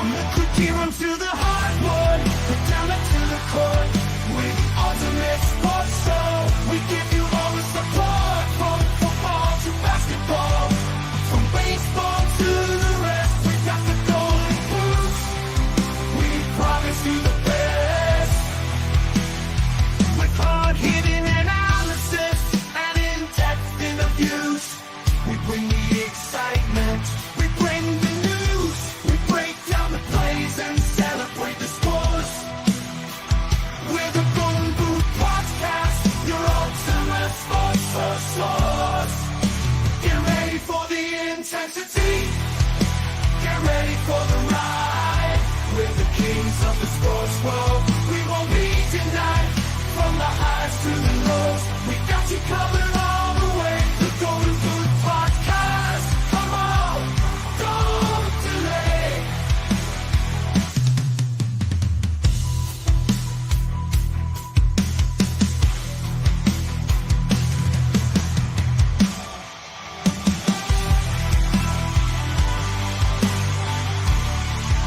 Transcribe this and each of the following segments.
From the cookie room to the hardwood, the down to the court, we're the ultimate sports show. We give you all the support, from football to basketball, from baseball to the rest. We got the golden boots, we promise you the best. With hard-hitting analysis and in-depth interviews, we bring the excitement, we bring the news, we break down the plays and celebrate the scores. We're the Golden Boot Podcast, your ultimate sports source. Get ready for the intensity, get ready for the ride. We're the kings of the sports world, we won't be denied. From the highs to the lows, we got you covered all the way. The Golden Boot Podcast, come on, don't delay.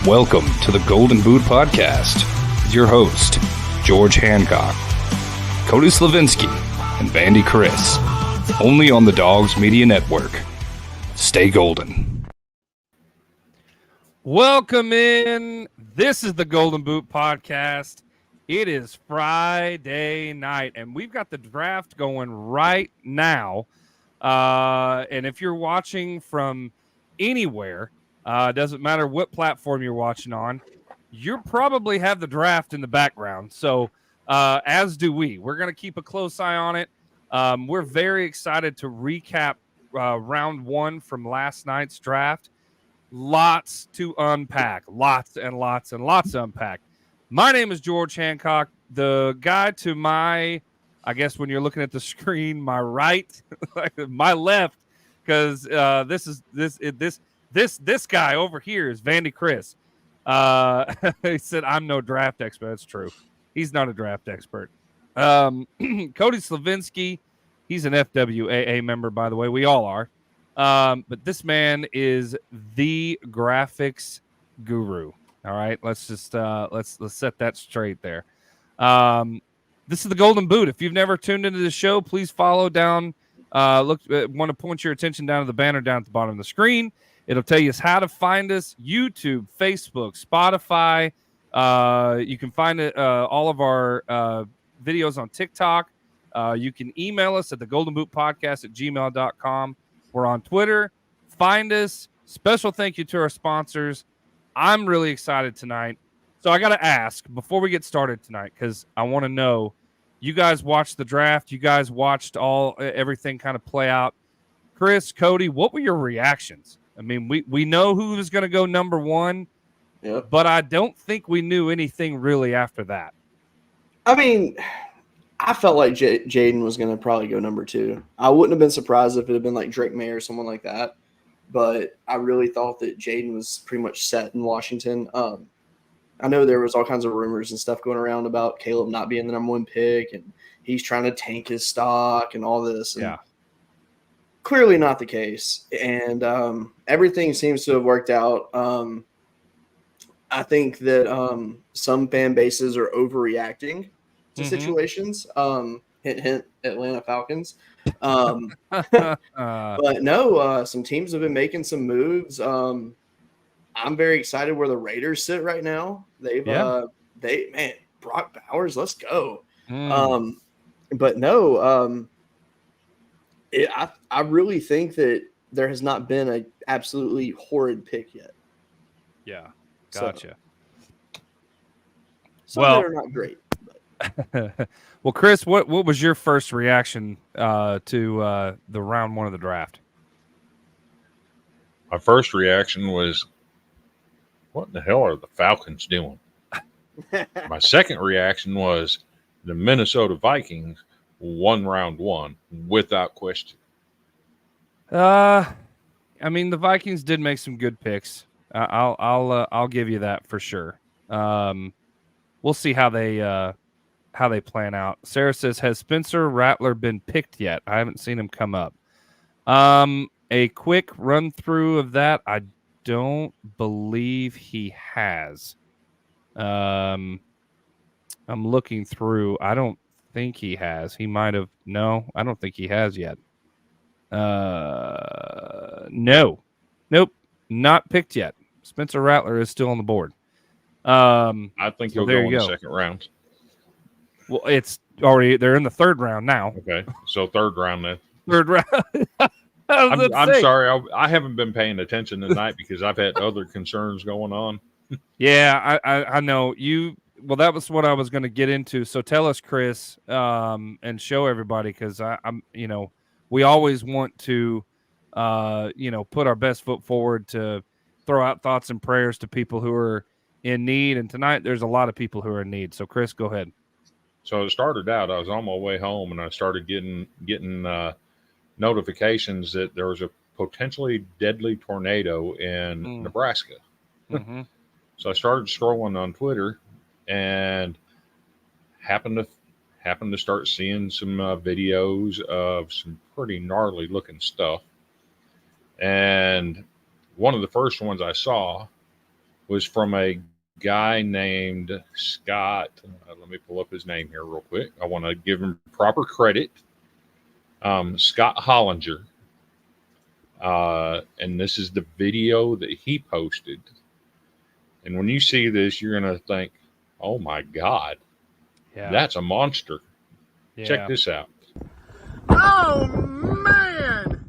Welcome to the Golden Boot Podcast with your host, George Hancock, Cody Slavinsky, and Vandy Chris, only on the Dogs Media Network. Stay golden. Welcome in. This is the Golden Boot Podcast. It is Friday night, and we've got the draft going right now. And if you're watching from anywhere, doesn't matter what platform you're watching on, you probably have the draft in the background. So as do we. We're going to keep a close eye on it. We're very excited to recap round one from last night's draft. Lots to unpack. Lots and lots and lots to unpack. My name is George Hancock. The guy to my, I guess when you're looking at the screen, my right, my left, because this guy over here is Vandy Chris. He said, I'm no draft expert. That's true. He's not a draft expert. Cody Slavinsky, he's an FWAA member, by the way. We all are. But this man is the graphics guru. All right, let's just let's set that straight there. This is the Golden Boot. If you've never tuned into the show, please follow down. Want to point your attention down to the banner down at the bottom of the screen. It'll tell you how to find us: YouTube, Facebook, Spotify. You can find it, all of our videos on TikTok. You can email us at thegoldenbootpodcast@gmail.com. We're on Twitter. Find us. Special thank you to our sponsors. I'm really excited tonight. So I got to ask before we get started tonight, because I want to know, you guys watched the draft. You guys watched everything kind of play out. Chris, Cody, what were your reactions? I mean, we know who was going to go number one. Yep. But I don't think we knew anything really after that. I mean, I felt like Jaden was going to probably go number two. I wouldn't have been surprised if it had been like Drake May or someone like that. But I really thought that Jaden was pretty much set in Washington. I know there was all kinds of rumors and stuff going around about Caleb not being the number one pick, and he's trying to tank his stock and all this. And yeah. Clearly not the case. And everything seems to have worked out. I think that some fan bases are overreacting to situations. Hint, hint, Atlanta Falcons. But no, some teams have been making some moves. I'm very excited where the Raiders sit right now. Man, Brock Bowers, let's go. But no, I really think that there has not been an absolutely horrid pick yet. Yeah. Gotcha. So they're not great. Well, Chris, what was your first reaction to the round one of the draft? My first reaction was, what in the hell are the Falcons doing? My second reaction was, the Minnesota Vikings won round one without question. I mean, the Vikings did make some good picks. I'll give you that for sure. We'll see how they plan out. Sarah says, has Spencer Rattler been picked yet? I haven't seen him come up. A quick run through of that. I don't believe he has. I'm looking through. I don't think he has. He might have. No, I don't think he has yet. No. Nope. Not picked yet. Spencer Rattler is still on the board. I think So he'll there go you in the go. second round. Well, it's already. They're in the third round now. Okay, so third round then. Third round. I'm sorry, I haven't been paying attention tonight because I've had other concerns going on. Yeah, I know you. Well, that was what I was going to get into. So tell us, Chris, and show everybody, because I'm, we always want to, put our best foot forward to throw out thoughts and prayers to people who are in need. And tonight, there's a lot of people who are in need. So, Chris, go ahead. So it started out, I was on my way home and I started getting notifications that there was a potentially deadly tornado in Nebraska. Mm-hmm. So I started scrolling on Twitter and happened to start seeing some videos of some pretty gnarly looking stuff. And one of the first ones I saw was from a guy named Scott. Let me pull up his name here real quick. I want to give him proper credit. Scott Hollinger. And this is the video that he posted. And when you see this, you're going to think, oh my God, that's a monster. Yeah. Check this out. Oh, man.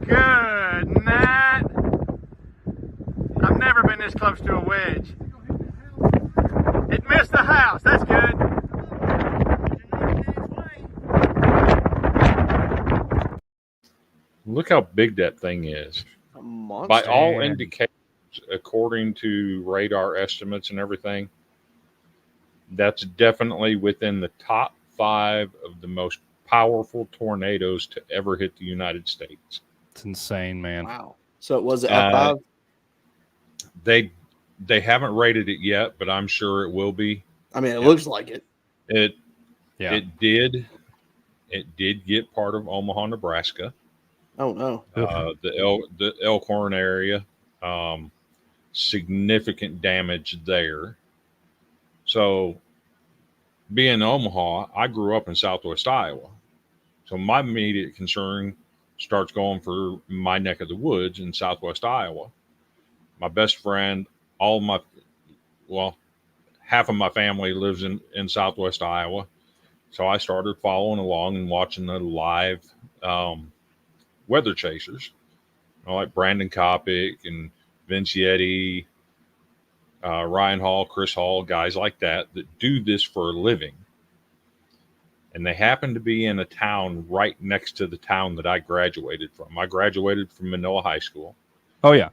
Good night. I've never been this close to a wedge. It missed the house. That's good. Look how big that thing is. A monster. By all indications, according to radar estimates and everything, that's definitely within the top 5 of the most powerful tornadoes to ever hit the United States. It's insane, man. Wow. So it was F5? They haven't rated it yet, but I'm sure it will be. I mean, it looks like it. It did get part of Omaha, Nebraska. Oh, no. The Elkhorn area, significant damage there. So, being in Omaha, I grew up in Southwest Iowa. So my immediate concern starts going for my neck of the woods in Southwest Iowa. My best friend, half of my family lives in Southwest Iowa. So I started following along and watching the live weather chasers, like Brandon Kopic and Vince Yeti, Ryan Hall, Chris Hall, guys like that do this for a living. And they happen to be in a town right next to the town that I graduated from. I graduated from Manila High School. Oh, yeah.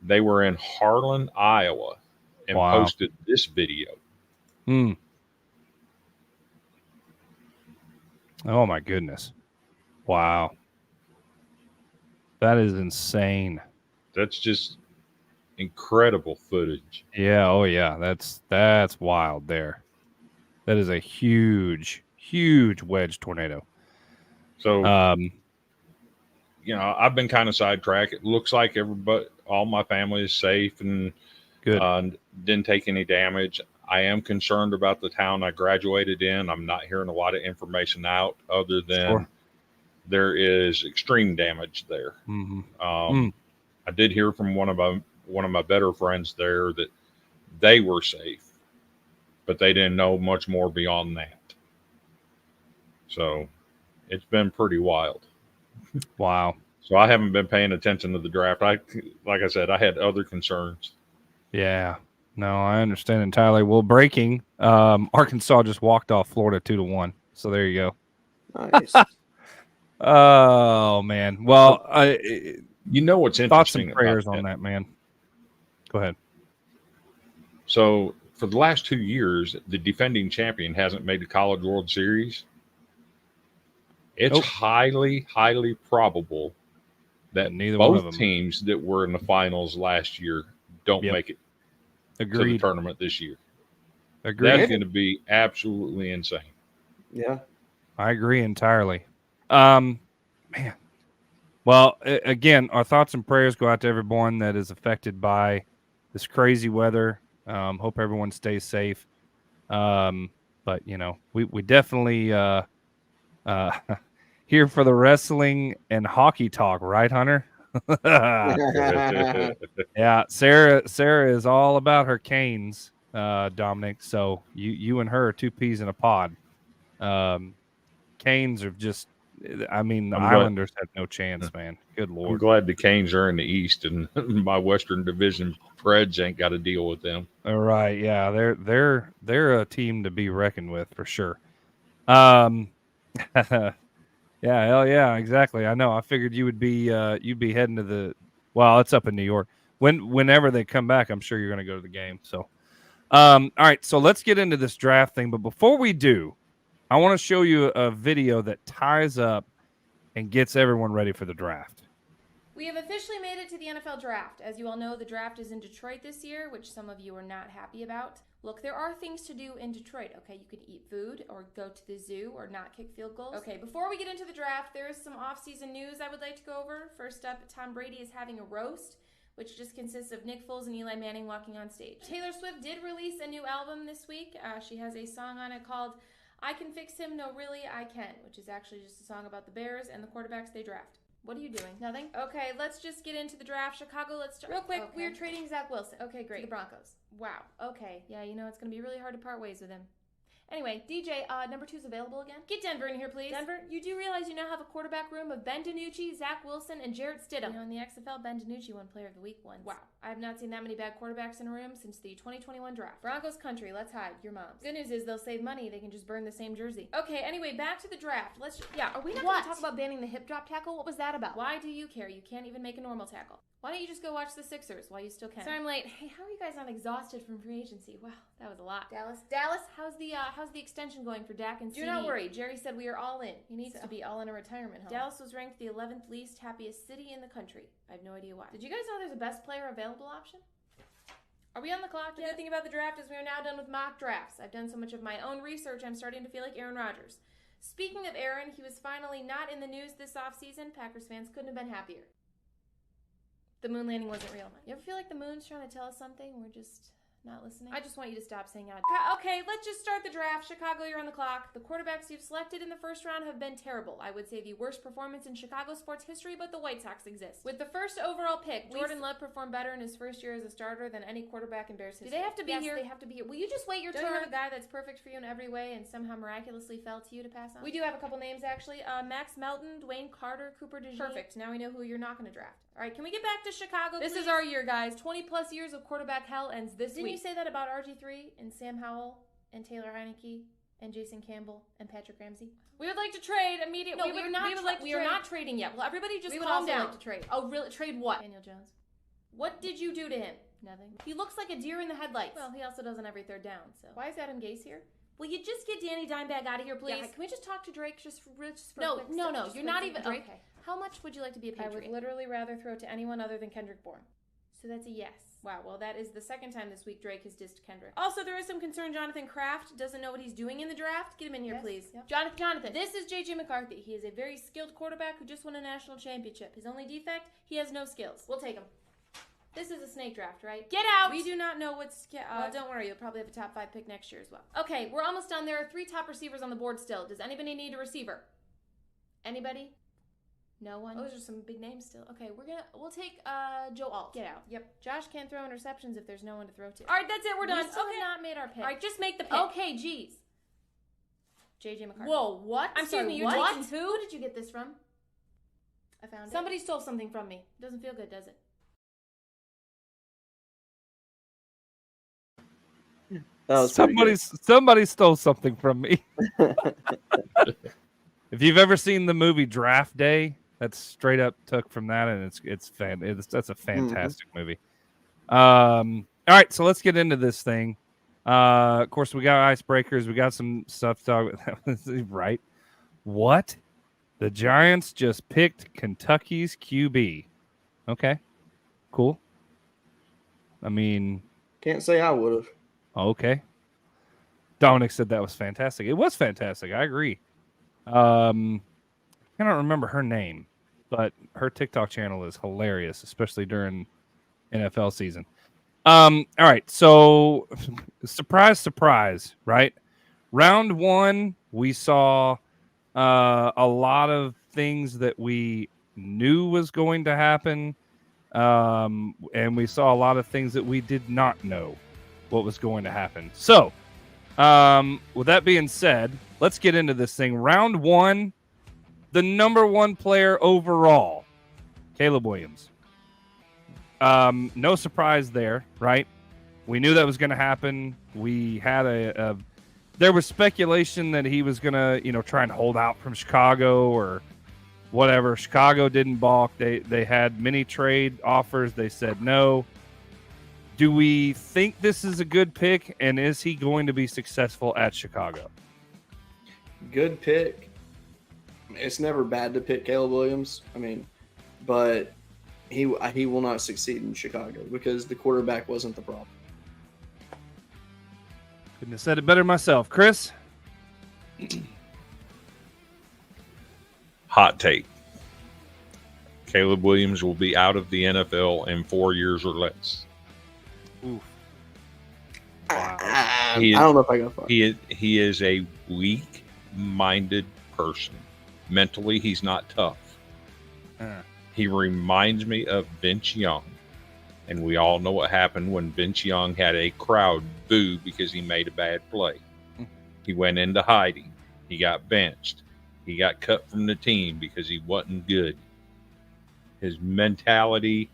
They were in Harlan, Iowa, and posted this video. Oh, my goodness. Wow. That is insane. That's just incredible footage. Yeah. Oh, yeah. That's wild there. That is a huge wedge tornado. So, I've been kind of sidetracked. It looks like all my family is safe and good. Didn't take any damage. I am concerned about the town I graduated in. I'm not hearing a lot of information out other than there is extreme damage there. Mm-hmm. I did hear from one of my better friends there that they were safe, but they didn't know much more beyond that. So it's been pretty wild. Wow. So I haven't been paying attention to the draft. Like I said, I had other concerns. Yeah. No, I understand entirely. Well, breaking, Arkansas just walked off Florida 2-1. So there you go. Nice. Oh, man. Well, what's interesting? Thoughts and prayers on that, man. Go ahead. So for the last 2 years, the defending champion hasn't made the College World Series. It's highly, highly probable that neither one of both them teams that were in the finals last year don't make it to the tournament this year. Agreed. That's going to be absolutely insane. Yeah. I agree entirely. Man, Well, again, our thoughts and prayers go out to everyone that is affected by this crazy weather. Hope everyone stays safe. But we definitely here for the wrestling and hockey talk, right, Hunter? Yeah, Sarah is all about her Canes, Dominic. So you and her are two peas in a pod. Canes are just, I mean, the Islanders have no chance, man. Good I'm Lord. glad the Canes are in the East, and my Western Division Preds ain't got to deal with them. All right, yeah, they're a team to be reckoned with for sure. Yeah, hell yeah, exactly. I know. I figured you'd be heading to the. Well, it's up in New York. Whenever they come back, I'm sure you're going to go to the game. So, all right. So let's get into this draft thing. But before we do, I want to show you a video that ties up and gets everyone ready for the draft. We have officially made it to the NFL draft. As you all know, the draft is in Detroit this year, which some of you are not happy about. Look, there are things to do in Detroit, okay? You could eat food or go to the zoo or not kick field goals. Okay, before we get into the draft, there is some off-season news I would like to go over. First up, Tom Brady is having a roast, which just consists of Nick Foles and Eli Manning walking on stage. Taylor Swift did release a new album this week. She has a song on it called I Can Fix Him, No Really, I Can, which is actually just a song about the Bears and the quarterbacks they draft. What are you doing? Nothing? Okay, let's just get into the draft. Chicago, let's start. Real quick, we're trading Zach Wilson. Okay, great. To the Broncos. Wow. Okay. Yeah, it's going to be really hard to part ways with him. Anyway, DJ, number 2's available again. Get Denver in here, please. Denver, you do realize you now have a quarterback room of Ben DiNucci, Zach Wilson, and Jarrett Stidham. In the XFL, Ben DiNucci won Player of the Week once. Wow. I have not seen that many bad quarterbacks in a room since the 2021 draft. Broncos country, let's hide. Your mom's. Good news is they'll save money. They can just burn the same jersey. Okay, anyway, back to the draft. Are we not going to talk about banning the hip drop tackle? What was that about? Why do you care? You can't even make a normal tackle. Why don't you just go watch the Sixers while you still can? Sorry I'm late. Hey, how are you guys not exhausted from free agency? Wow, that was a lot. Dallas, how's the extension going for Dak and CD? Do not worry. Jerry said we are all in. He needs to be all in a retirement home. Dallas was ranked the 11th least happiest city in the country. I have no idea why. Did you guys know there's a best player available option? Are we on the clock? The good thing about the draft is we are now done with mock drafts. I've done so much of my own research, I'm starting to feel like Aaron Rodgers. Speaking of Aaron, he was finally not in the news this offseason. Packers fans couldn't have been happier. The moon landing wasn't real. You ever feel like the moon's trying to tell us something? We're just not listening? I just want you to stop saying out. Okay, let's just start the draft. Chicago, you're on the clock. The quarterbacks you've selected in the first round have been terrible. I would say the worst performance in Chicago sports history, but the White Sox exist. With the first overall pick, Jordan Love performed better in his first year as a starter than any quarterback in Bears history. Do they have to be here? Yes, they have to be here. Will you just wait your turn? Don't you have a guy that's perfect for you in every way and somehow miraculously fell to you to pass on? We do have a couple names, actually. Max Melton, Dwayne Carter, Cooper DeJean. Perfect. Now we know who you're not going to draft. All right, can we get back to Chicago, please? This is our year, guys. 20-plus years of quarterback hell ends this week. Didn't you say that about RG3 and Sam Howell and Taylor Heineke and Jason Campbell and Patrick Ramsey? We would like to trade immediately. No, we are not trading yet. Well, everybody just calm down. Like to trade. Oh, really? Trade what? Daniel Jones. What did you do to him? Nothing. He looks like a deer in the headlights. Well, he also does on every third down, so. Why is Adam Gase here? Will you just get Danny Dimebag out of here, please? Yeah, can we just talk to Drake just for a quick second? No, you're not even. Drake. Okay. How much would you like to be a Patriot? I would literally rather throw to anyone other than Kendrick Bourne. So that's a yes. Wow, well, that is the second time this week Drake has dissed Kendrick. Also, there is some concern Jonathan Kraft doesn't know what he's doing in the draft. Get him in here, please. Yep. Jonathan, this is J.J. McCarthy. He is a very skilled quarterback who just won a national championship. His only defect, he has no skills. We'll take him. This is a snake draft, right? Get out! We do not know what's... well, don't worry. You'll probably have a top 5 pick next year as well. Okay, we're almost done. There are 3 top receivers on the board still. Does anybody need a receiver? Anybody? No one? Oh, those are some big names still. Okay, we'll take Joe Alt. Get out. Yep. Josh can't throw interceptions if there's no one to throw to. All right, that's it. We're done. We still have not made our pick. All right, just make the pick. Okay, geez. J.J. McCarthy. Whoa, what? I'm sorry, you're taking who? Who did you get this from? I found it. Somebody stole something from me. Doesn't feel good, does it? That was somebody stole something from me. If you've ever seen the movie Draft Day, that's straight up took from that, and that's a fantastic movie. All right, so let's get into this thing. Of course, we got icebreakers. We got some stuff to talk about. Right? What? The Giants just picked Kentucky's QB. Okay, cool. I mean, can't say I would have. Okay. Dominic said that was fantastic. It was fantastic. I agree. I don't remember her name. but her TikTok channel is hilarious, especially during NFL season. All right, so surprise, surprise, right? Round one, we saw a lot of things that we knew was going to happen, and we saw a lot of things that we did not know what was going to happen. So, with that being said, let's get into this thing. Round one, the number one player overall, Caleb Williams. No surprise there, right? We knew that was going to happen. We had there was speculation that he was going to, try and hold out from Chicago or whatever. Chicago didn't balk. They had many trade offers. They said no. Do we think this is a good pick, and is he going to be successful at Chicago? Good pick. It's never bad to pick Caleb Williams. But he will not succeed in Chicago because the quarterback wasn't the problem. Couldn't have said it better myself. Chris? Hot take. Caleb Williams will be out of the NFL in 4 years or less. Oof. Wow. I don't know if I go far. He is a weak-minded person. Mentally, he's not tough. He reminds me of Vince Young. And we all know what happened when Vince Young had a crowd boo because he made a bad play. He went into hiding. He got benched. He got cut from the team because he wasn't good. His mentality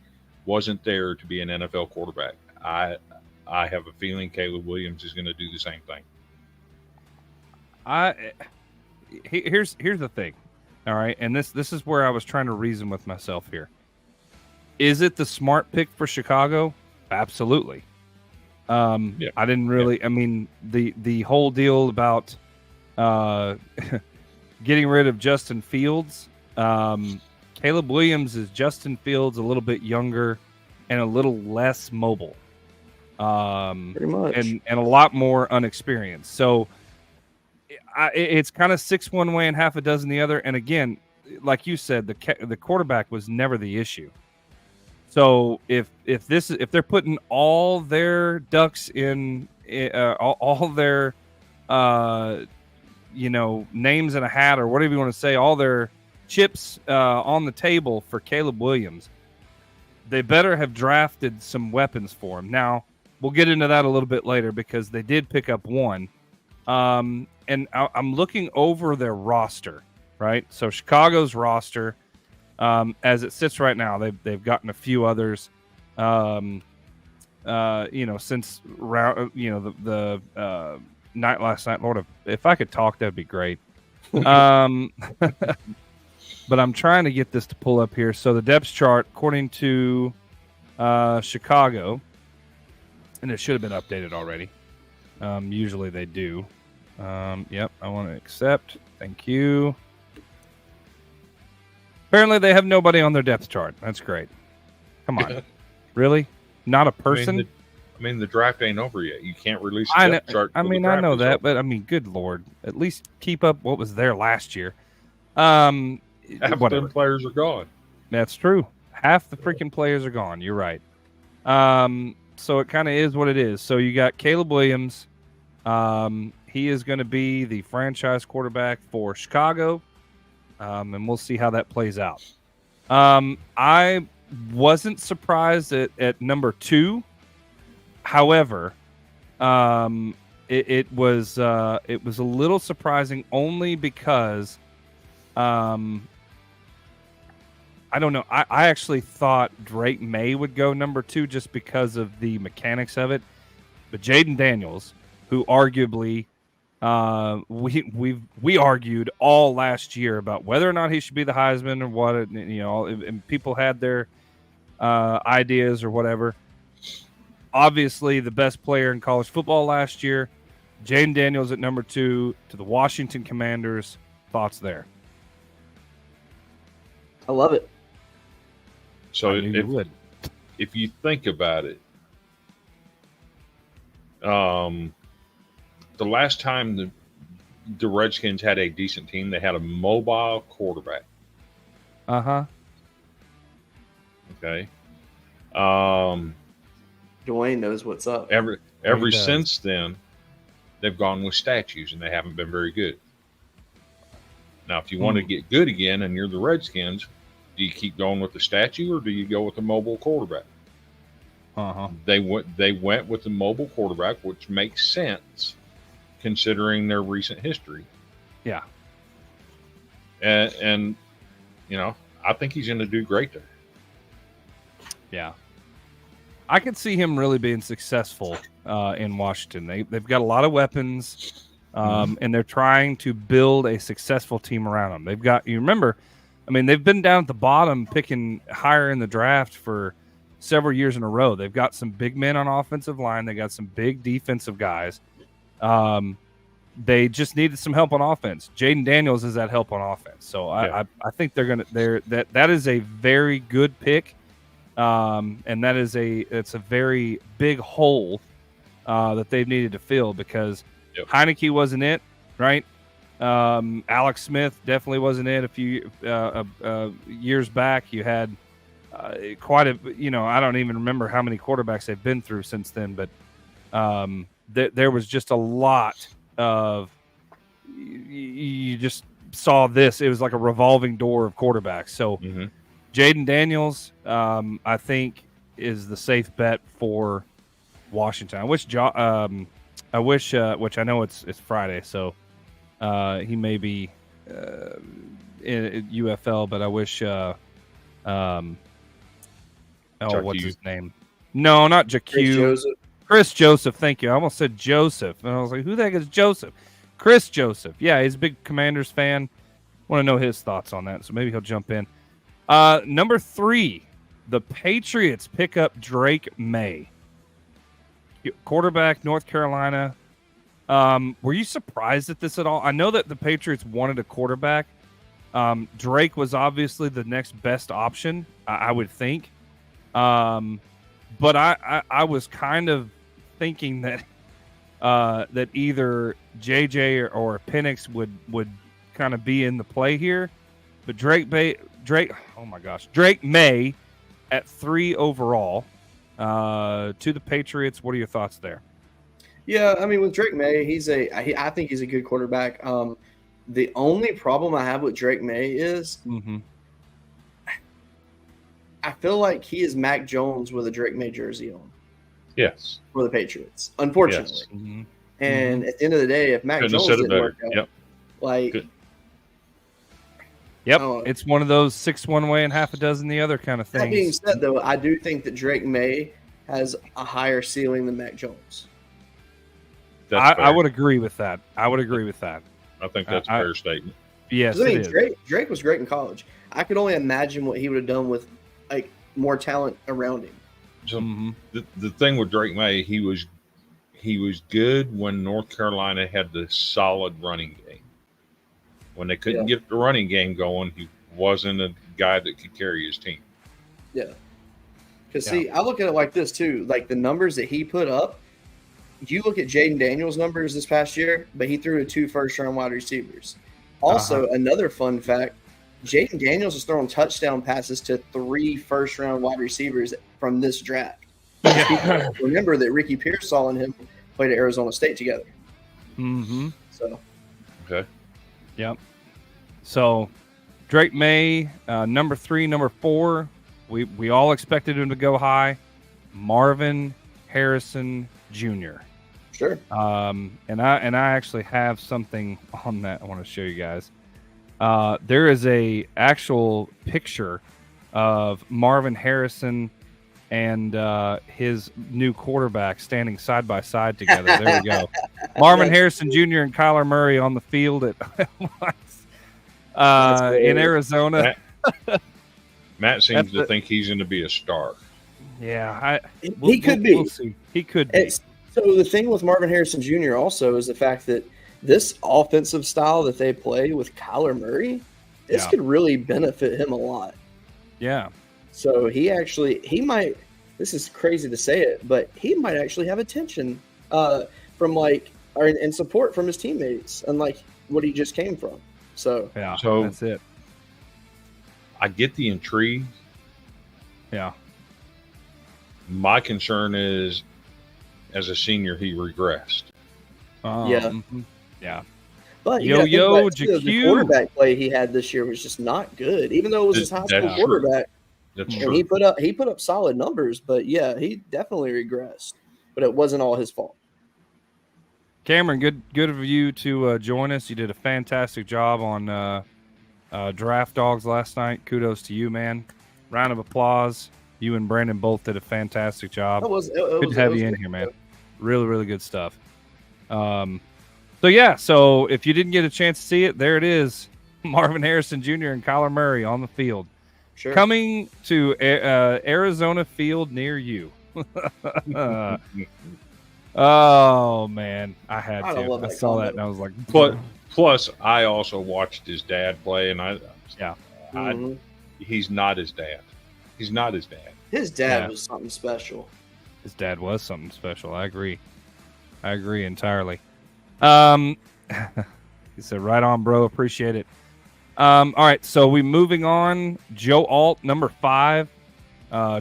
wasn't there to be an NFL quarterback. I have a feeling Caleb Williams is going to do the same thing. Here's the thing. All right, and this is where I was trying to reason with myself here. Is it the smart pick for Chicago? Absolutely. I didn't really. The whole deal about getting rid of Justin Fields. Caleb Williams is Justin Fields, a little bit younger and a little less mobile. Pretty much, and a lot more unexperienced. So it's kind of 6 one way and half a dozen the other. And again, like you said, the quarterback was never the issue. So if they're putting all their ducks in, all their names in a hat or whatever you want to say, all their chips on the table for Caleb Williams, they better have drafted some weapons for him. Now we'll get into that a little bit later because they did pick up one. And I'm looking over their roster, right? So Chicago's roster. As it sits right now, they've gotten a few others, since the night last night. Lord, if I could talk, that'd be great. But I'm trying to get this to pull up here. So the depth chart, according to Chicago, and it should have been updated already. Usually they do. Yep, I want to accept. Thank you. Apparently, they have nobody on their depth chart. That's great. Come on. Really? Not a person? The draft ain't over yet. You can't release a depth chart. I know that, but good Lord. At least keep up what was there last year. Half of them players are gone. That's true. Half the freaking players are gone. You're right. So it kind of is what it is. So you got Caleb Williams. He is going to be the franchise quarterback for Chicago. And we'll see how that plays out. I wasn't surprised at number 2. However, it was a little surprising only because I don't know. I actually thought Drake May would go number 2 just because of the mechanics of it. But Jaden Daniels, who arguably we argued all last year about whether or not he should be the Heisman or what, and people had their ideas or whatever. Obviously, the best player in college football last year, Jaden Daniels at number 2 to the Washington Commanders. Thoughts there? I love it. So if you think about it, the last time the Redskins had a decent team, they had a mobile quarterback. Okay. Dwayne knows what's up. Ever does. since then, they've gone with statues, and they haven't been very good. Now, if you want to get good again, and you're the Redskins, do you keep going with the statue, or do you go with the mobile quarterback? They went with the mobile quarterback, which makes sense considering their recent history. Yeah. And you know, I think he's going to do great there. Yeah. I could see him really being successful in Washington. They've got a lot of weapons, and they're trying to build a successful team around them. They've got, you remember, I mean, they've been down at the bottom picking higher in the draft for several years in a row. They've got some big men on offensive line. They got some big defensive guys. They just needed some help on offense. Jaden Daniels is that help on offense. So I think that is a very good pick. And it's a very big hole that they've needed to fill because Heineke wasn't it, right? Alex Smith definitely wasn't it. A few years back, you had quite a, I don't even remember how many quarterbacks they've been through since then, but there was just a lot of, you just saw this. It was like a revolving door of quarterbacks. So Jaden Daniels, I think, is the safe bet for Washington. I wish, which I know it's Friday, so he may be in UFL, but I wish. What's his name? No, not JQ. Chris Joseph. Thank you. I almost said Joseph, and I was like, "Who the heck is Joseph?" Chris Joseph. Yeah, he's a big Commanders fan. Want to know his thoughts on that, so maybe he'll jump in. Number 3, the Patriots pick up Drake May, quarterback, North Carolina. Were you surprised at this at all? I know that the Patriots wanted a quarterback. Drake was obviously the next best option, I would think. But I was kind of thinking that that either JJ or Penix would kind of be in the play here. But Drake May at 3 overall to the Patriots. What are your thoughts there? Yeah, I mean, with Drake May, I think he's a good quarterback. The only problem I have with Drake May is I feel like he is Mac Jones with a Drake May jersey on. Yes. For the Patriots, unfortunately. Yes. And at the end of the day, if Mac Jones didn't work out, it's one of those 6 one way and half a dozen the other kind of things. That being said, though, I do think that Drake May has a higher ceiling than Mac Jones. I would agree with that. I think that's a fair statement. Yes, I mean, Drake was great in college. I could only imagine what he would have done with more talent around him. So the thing with Drake May, he was good when North Carolina had the solid running game. When they couldn't get the running game going, he wasn't a guy that could carry his team. Yeah. Because, see, I look at it like this, too. Like, the numbers that he put up, you look at Jaden Daniels' numbers this past year, but he threw to 2 first-round wide receivers. Also, another fun fact, Jaden Daniels is throwing touchdown passes to 3 first-round wide receivers from this draft. Remember that Ricky Pearsall and him played at Arizona State together. So. Okay. Yep. So, Drake May, number 3, number 4, we all expected him to go high. Marvin Harrison Jr. Sure. And I actually have something on that I want to show you guys. There is a actual picture of Marvin Harrison and his new quarterback standing side by side together. There we go. Marvin Harrison Jr. and Kyler Murray on the field at in Arizona. Matt seems to think he's going to be a star. Yeah, he could be. We'll see. He could be. So the thing with Marvin Harrison Jr. also is the fact that this offensive style that they play with Kyler Murray, this could really benefit him a lot. Yeah. So he might, this is crazy to say it, but he might actually have attention from and support from his teammates, unlike what he just came from. So that's it. I get the intrigue, Yeah. My concern is, as a senior, he regressed. Yeah. Yeah. But Yo, the JQ. quarterback play he had this year was just not good, even though it was his high school That's true. quarterback. That's And true. he put up solid numbers, but yeah, he definitely regressed. But it wasn't all his fault. Cameron, good of you to join us. You did a fantastic job on Draft Dogs last night. Kudos to you, man. Round of applause. You and Brandon both did a fantastic job. Good to have you in here, man. Really, really good stuff. So if you didn't get a chance to see it, there it is. Marvin Harrison Jr. and Kyler Murray on the field. Sure. Coming to Arizona Field near you. Oh, man. I had I to. love I that saw combo. that, and I was like, Plus, I also watched his dad play, and Mhm. he's not his dad. He's not his dad. His dad Yeah. was something special. his dad was something special. I agree entirely. He said, right on, bro. Appreciate it. All right, so we moving on. Joe Alt, number 5.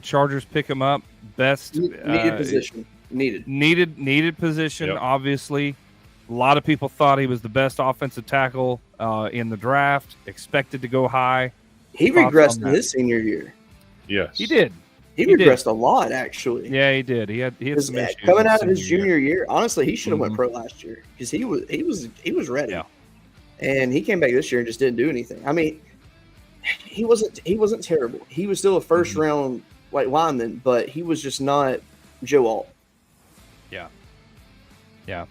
Chargers pick him up. Best Needed position. needed position. Yep. Obviously, a lot of people thought he was the best offensive tackle in the draft. Expected to go high. He Thoughts regressed on in that? his senior year. Yes, He did. He He did. regressed a lot, actually. Yeah, he did. He had some issues Coming in out of his senior junior year, honestly, he should have went Mhm. pro last year because he was ready. Yeah. And he came back this year and just didn't do anything. I mean, he wasn't terrible. He was still a first Mm-hmm. round lineman, but he was just not Joe Alt. Yeah.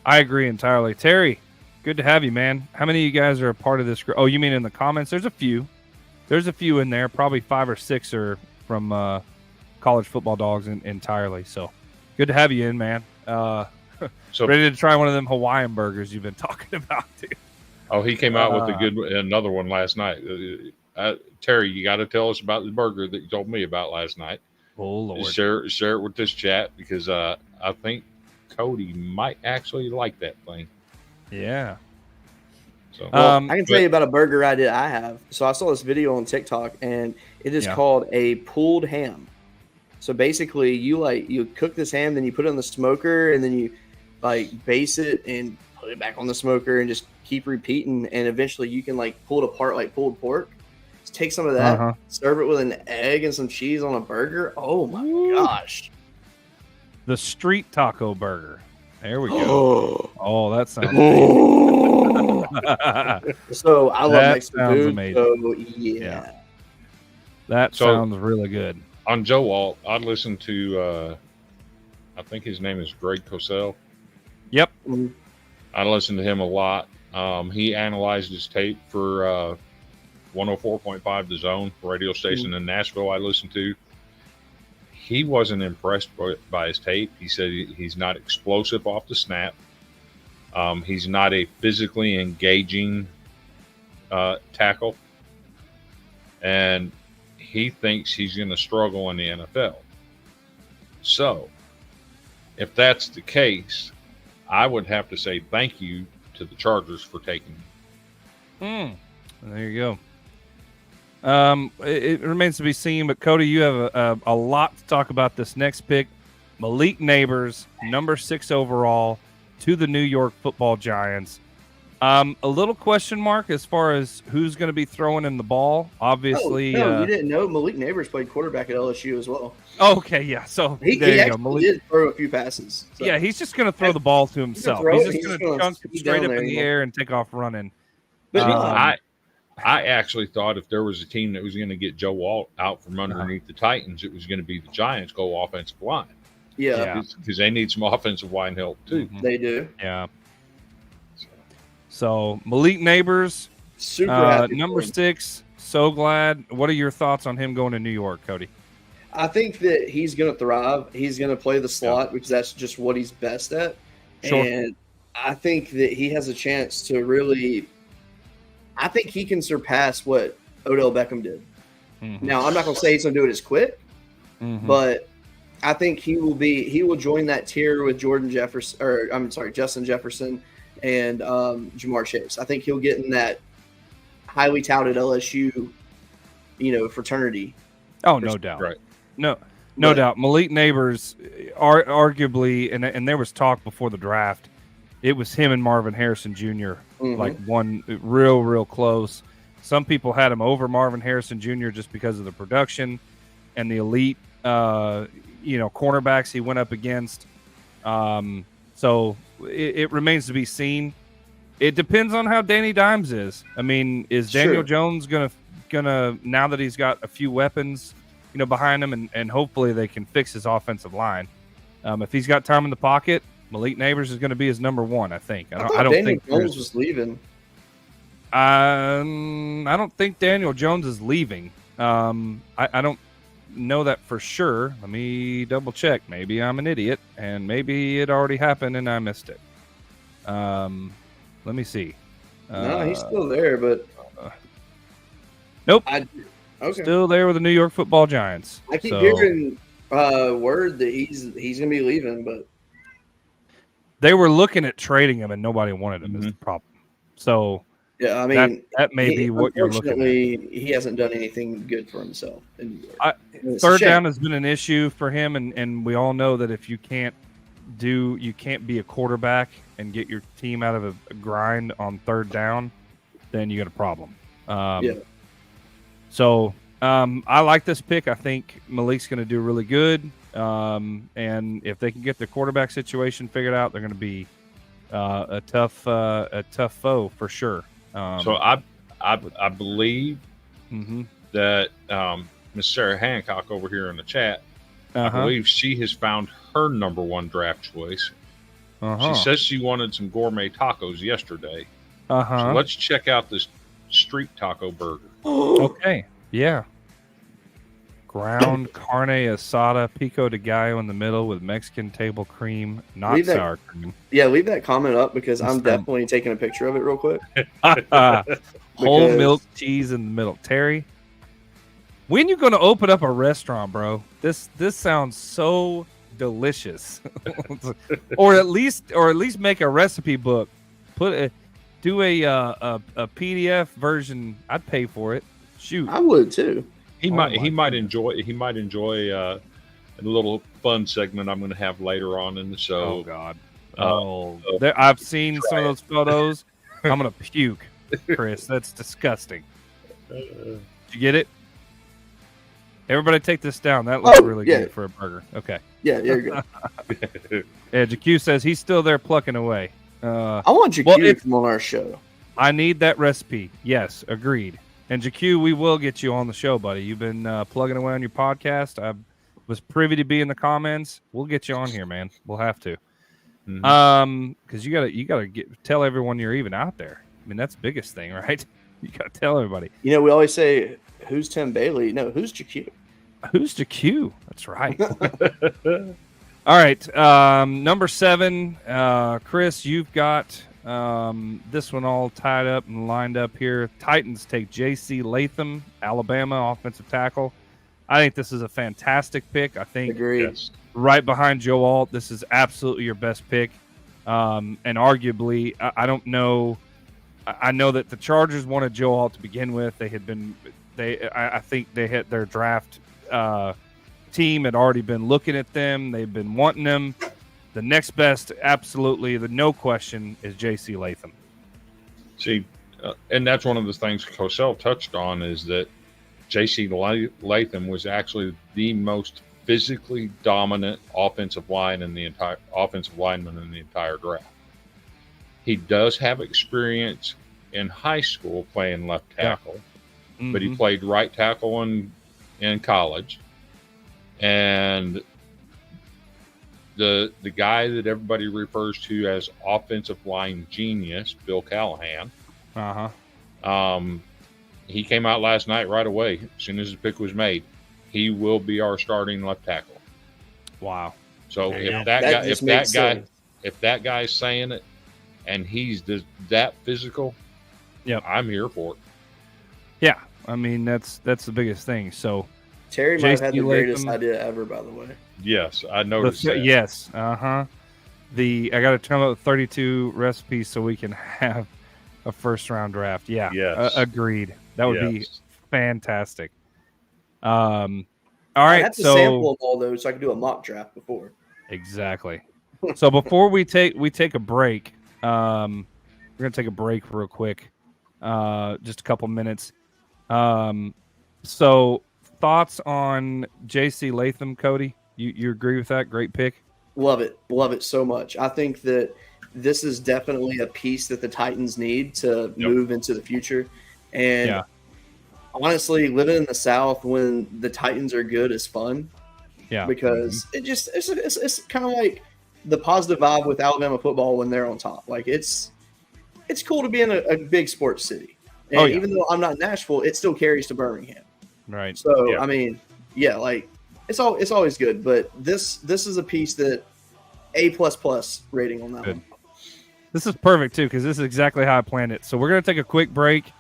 I agree entirely. Terry, good to have you, man. How many of you guys are a part of this group? Oh, you mean in the comments? There's a few. There's a few in there. Probably 5 or 6 are from college football dogs entirely. So good to have you in, man. So Ready to try one of them Hawaiian burgers you've been talking about, dude. he came out with another one last night. Terry, you got to tell us about the burger that you told me about last night. Oh, Lord. Share it with this chat because I think Cody might actually like that thing. Yeah. So I can tell you about a burger I have. So I saw this video on TikTok, and it is Yeah. called a pulled ham. So basically, you cook this ham, then you put it on the smoker, and then you base it and put it back on the smoker, and just keep repeating. And eventually, you can pull it apart like pulled pork. Just take some of that, Uh-huh. serve it with an egg and some cheese on a burger. Oh my gosh! The street taco burger. There we go. Oh, Oh, that sounds so I love That Mexican sounds food. amazing. So Yeah. That So- sounds really good. on Joe Alt, I listened to I think his name is Greg Cosell. Yep. I listened to him a lot. He analyzed his tape for 104.5 The Zone radio station in Nashville I listened to. He wasn't impressed by his tape. He said he's not explosive off the snap. He's not a physically engaging tackle. And he thinks he's going to struggle in the NFL. So, if that's the case, I would have to say thank you to the Chargers for taking him. There you go. It remains to be seen, but Cody, you have a lot to talk about this next pick. Malik Neighbors, number 6 overall, to the New York Football Giants. A little question mark as far as who's going to be throwing him the ball. Obviously, no, you didn't know Malik Neighbors played quarterback at LSU as well. Okay, yeah. So He there you go. actually Malik, did throw a few passes. So. yeah, he's just going to throw the ball to himself. throw He's it, just he's going just to gonna chunk speed straight down up there, in the you know. air and take off running. But I actually thought if there was a team that was going to get Joe Alt out from underneath the Titans, it was going to be the Giants go offensive line. yeah, Because they need some offensive line help too. Mhm. they do. Yeah. So Malik Neighbors, Super happy. number for him. 6. So glad. What are your thoughts on him going to New York, Cody? I think that he's going to thrive. He's going to play the slot because that's just what he's best at. Sure. And I think that he has a chance to really. I think he can surpass what Odell Beckham did. Mhm. Now, I'm not going to say he's going to do it as quick, Mhm. but I think he will join that tier with Justin Jefferson and Jamar Chase. I think he'll get in that highly touted LSU, fraternity Oh, no doubt. Right. No But- doubt. Malik Neighbors, arguably, and there was talk before the draft. It was him and Marvin Harrison Jr. Like one real close. Some people had him over Marvin Harrison Jr. just because of the production and the elite, cornerbacks he went up against. So it remains to be seen. It depends on how Danny Dimes is. I mean, is Daniel Jones gonna now that he's got a few weapons, behind him, and hopefully they can fix his offensive line. If he's got time in the pocket, Malik Neighbors is going to be his number one. I think. I don't Daniel think Jones was leaving. I don't think Daniel Jones is leaving. I don't know that for sure. Let me double check. Maybe I'm an idiot, and maybe it already happened and I missed it. Let me see. No, he's still there, but nope. Okay. Still there with the New York Football Giants. I keep hearing word that he's going to be leaving, but they were looking at trading him, and nobody wanted him. Is the problem? So yeah, I mean that may be what you're looking at. Unfortunately, he hasn't done anything good for himself in New York. Third down has been an issue for him, and we all know that if you can't be a quarterback and get your team out of a grind on third down, then you got a problem. So I like this pick. I think Malik's going to do really good. And if they can get their quarterback situation figured out, they're going to be a tough foe for sure. So I believe that Miss Sarah Hancock over here in the chat, I believe she has found her number one draft choice. She says she wanted some gourmet tacos yesterday. So let's check out this street taco burger. Okay. Yeah. Ground carne asada, pico de gallo in the middle with Mexican table cream, not sour cream. Yeah, leave that comment up because I'm definitely taking a picture of it real quick. Whole milk cheese in the middle. Terry, when you going to open up a restaurant, bro? This sounds so delicious. or at least make a recipe book. Do a PDF version. I'd pay for it. Shoot, I would too. He might enjoy a little fun segment I'm going to have later on in the show. Oh God! I've seen some of those photos. I'm going to puke, Chris. That's disgusting. Did you get it? Everybody, take this down. That looks really good for a burger. Okay. Yeah, you're good. Yeah, JQ says he's still there plucking away. I want JQ to come on our show. I need that recipe. Yes, agreed. And JQ, we will get you on the show, buddy. You've been plugging away on your podcast. I was privy to be in the comments. We'll get you on here, man. We'll have to. Because you gotta tell everyone you're even out there. I mean, that's the biggest thing, right? You gotta tell everybody. We always say, "Who's Tim Bailey?" No, who's JQ? Who's JQ? That's right. All right, number 7, Chris. You've got this one all tied up and lined up here. Titans take J.C. Latham, Alabama offensive tackle. I think this is a fantastic pick. I think right behind Joe Alt, this is absolutely your best pick. And arguably, I don't know. I know that the Chargers wanted Joe Alt to begin with. I think they hit their draft team had already been looking at them. They've been wanting them. The next best, absolutely, the no question, is J.C. Latham. See, and that's one of the things Cosell touched on is that J.C. Latham was actually the most physically dominant offensive lineman in the entire draft. He does have experience in high school playing left tackle, but he played right tackle in college. And the guy that everybody refers to as offensive line genius, Bill Callahan, he came out last night right away. As soon as the pick was made, he will be our starting left tackle. Wow! So if that guy's saying it, and he's that physical, I'm here for it. Yeah, I mean that's the biggest thing. So Terry might have had the greatest idea ever, by the way. Yes, I noticed that. Yes, I got to come up with 32 recipes so we can have a first round draft. Yeah, yes. Agreed. That would be fantastic. All I right, had to so sample them all those so I could do a mock draft before. exactly. So before we take a break, we're gonna take a break real quick, just a couple minutes. So thoughts on J.C. Latham, Cody? You agree with that? Great pick. Love it so much. I think that this is definitely a piece that the Titans need to move into the future. And honestly, living in the South when the Titans are good is fun. Yeah, because it's kind of like the positive vibe with Alabama football when they're on top. Like it's cool to be in a big sports city. And even though I'm not in Nashville, it still carries to Birmingham. Right. So I mean, like it's always good. But this is a piece that A++ rating on that one. This is perfect too, because this is exactly how I planned it. So we're gonna take a quick break,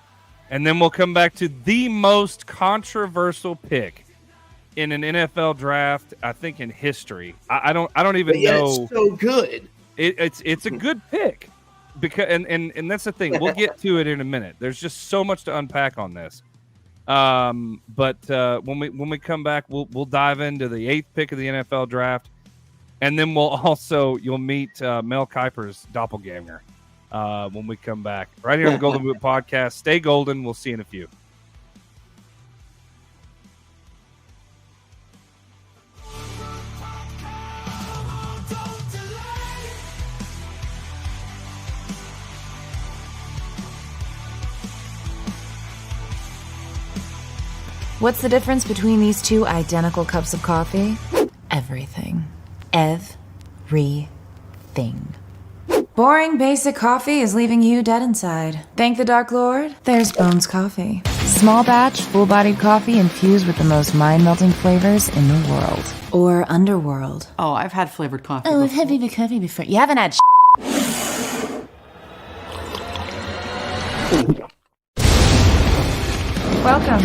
and then we'll come back to the most controversial pick in an NFL draft, I think, in history. I don't even know. It's so good. It's a good pick, because and that's the thing. We'll get to it in a minute. There's just so much to unpack on this. But when we come back, we'll dive into the 8th pick of the NFL draft. And then you'll meet Mel Kiper's doppelganger when we come back. Right here on the Golden Boot Podcast. Stay golden. We'll see you in a few. What's the difference between these two identical cups of coffee? Everything. Everything. Boring, basic coffee is leaving you dead inside. Thank the Dark Lord, there's Bones Coffee. Small batch, full-bodied coffee infused with the most mind-melting flavors in the world. Or underworld. Oh, I've had flavored coffee Oh, before. I've had flavored coffee before. You haven't had Welcome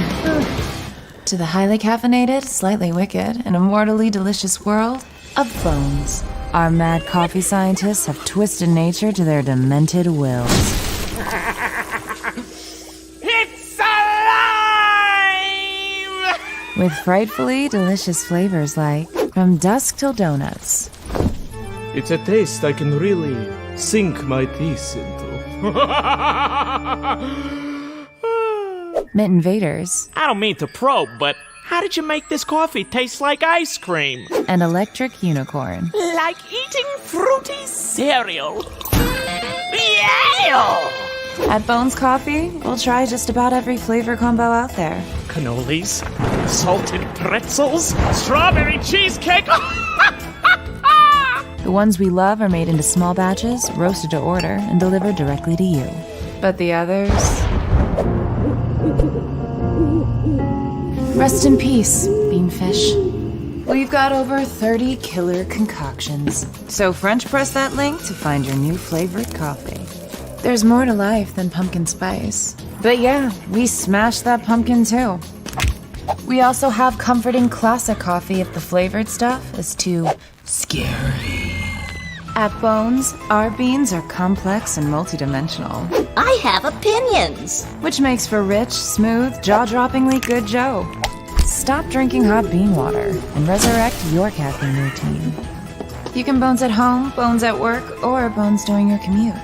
to the highly caffeinated, slightly wicked, and immortally delicious world of Bones. Our mad coffee scientists have twisted nature to their demented wills. It's alive! With frightfully delicious flavors like from dusk till donuts. It's a taste I can really sink my teeth into. Mint invaders. I don't mean to probe, but how did you make this coffee taste like ice cream? And electric unicorn. Like eating fruity cereal. Yeah! At Bones Coffee, we'll try just about every flavor combo out there. Cannolis, salted pretzels, strawberry cheesecake. The ones we love are made into small batches, roasted to order, and delivered directly to you. But the others... Rest in peace, Beanfish. We've got over 30 killer concoctions. So French press that link to find your new favorite coffee. There's more to life than pumpkin spice. But yeah, we smashed that pumpkin too. We also have comforting classic coffee if the flavored stuff is too scary. At Bones, our beans are complex and multidimensional. I have opinions. Which makes for rich, smooth, jaw-droppingly good joe. Stop drinking hot bean water and resurrect your caffeine routine. You can Bones at home, Bones at work, or Bones during your commute.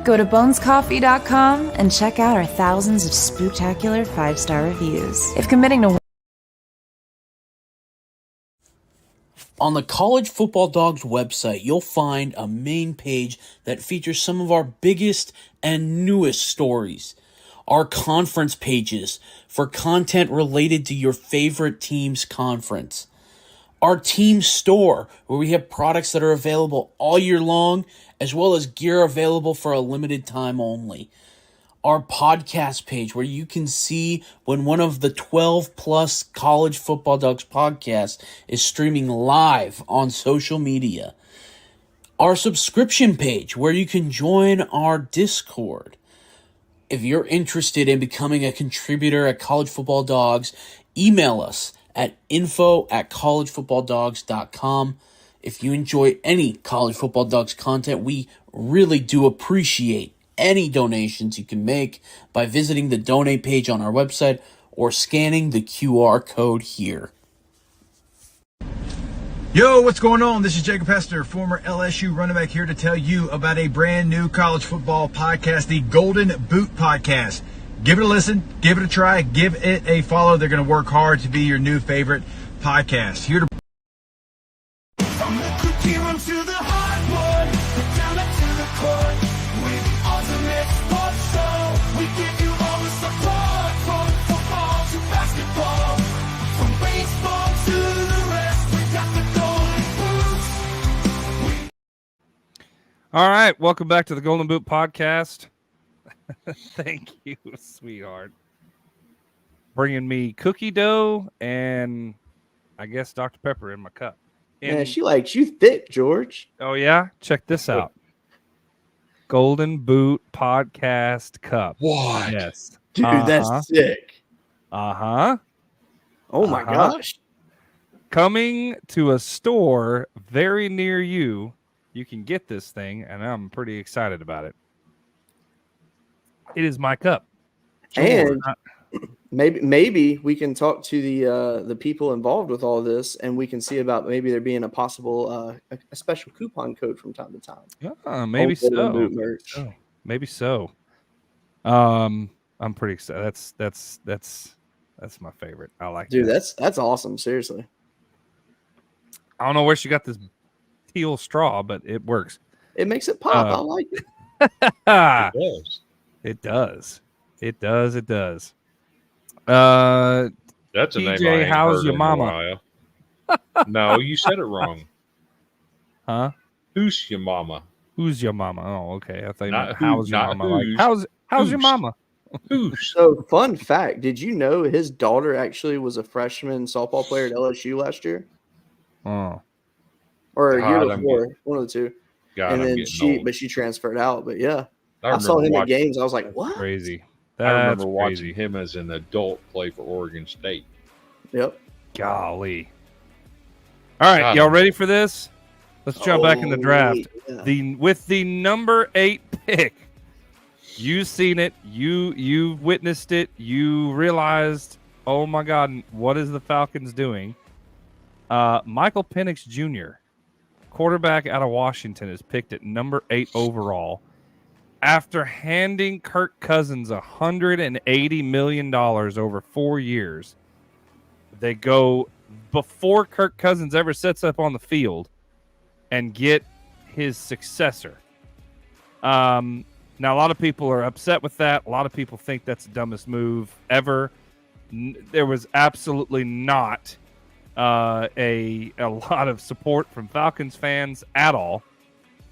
Go to bonescoffee.com and check out our thousands of spooktacular 5-star reviews. If committing to On the College Football Dogs website, you'll find a main page that features some of our biggest and newest stories. Our conference pages for content related to your favorite team's conference. Our team store, where we have products that are available all year long, as well as gear available for a limited time only. Our podcast page, where you can see when one of the 12 plus College Football Dogs podcasts is streaming live on social media. Our subscription page, where you can join our Discord. If you're interested in becoming a contributor at College Football Dogs, email us at info@collegefootballdogs.com. If you enjoy any College Football Dogs content, we really do appreciate any donations you can make by visiting the donate page on our website or scanning the QR code here. Yo, what's going on? This is Jacob Hester, former LSU running back, here to tell you about a brand new college football podcast, the Golden Boot Podcast. Give it a listen, give it a try, give it a follow. They're going to work hard to be your new favorite podcast. Here to From the cookie room to the hardwood, down to the court, with the ultimate sports show. We give you all the support, from football to basketball, from baseball to the rest. We got the golden boots. All right, welcome back to the Golden Boot Podcast. Thank you, sweetheart. Bringing me cookie dough and I guess Dr. Pepper in my cup. Yeah, she likes you thick, George. Oh, yeah? Check this out. Golden Boot Podcast Cup. What? Yes. Dude, that's sick. Uh-huh. Oh, my gosh. Coming to a store very near you, you can get this thing, and I'm pretty excited about it. It is my cup. And maybe we can talk to the people involved with all this, and we can see about maybe there being a possible a special coupon code from time to time. Yeah, maybe so. Oh, maybe so. I'm pretty excited. That's my favorite. I like Dude, that. that's awesome. Seriously. I don't know where she got this teal straw, but it works. It makes it pop. I like it. It does. It does. It does. It does. That's a name I TJ, ain't how's heard your in a mama? while. No, you said it wrong. Huh? Who's your mama? Who's your mama? Oh, okay. I thought you Not meant who- how's your not mama? Like, who's. how's your Who's. mama? Who's? So, fun fact: did you know his daughter actually was a freshman softball player at LSU last year, Oh, or a year God, I'm before? One of the two. God, And I'm then getting old. she transferred out. But yeah, I I saw him at watching- games. I was like, what? crazy. I That's remember watching crazy. him as an adult play for Oregon State. Yep. Golly. All right, God. y'all ready for this? Let's jump back in the draft. Yeah. With the number 8 pick. You've seen it. You witnessed it. You realized, oh my God, what is the Falcons doing? Michael Penix Jr., quarterback out of Washington, is picked at number 8 overall after handing Kirk Cousins $180 million over 4 years. They go before Kirk Cousins ever sets up on the field and get his successor. Now, a lot of people are upset with that. A lot of people think that's the dumbest move ever. There was absolutely not a lot of support from Falcons fans at all.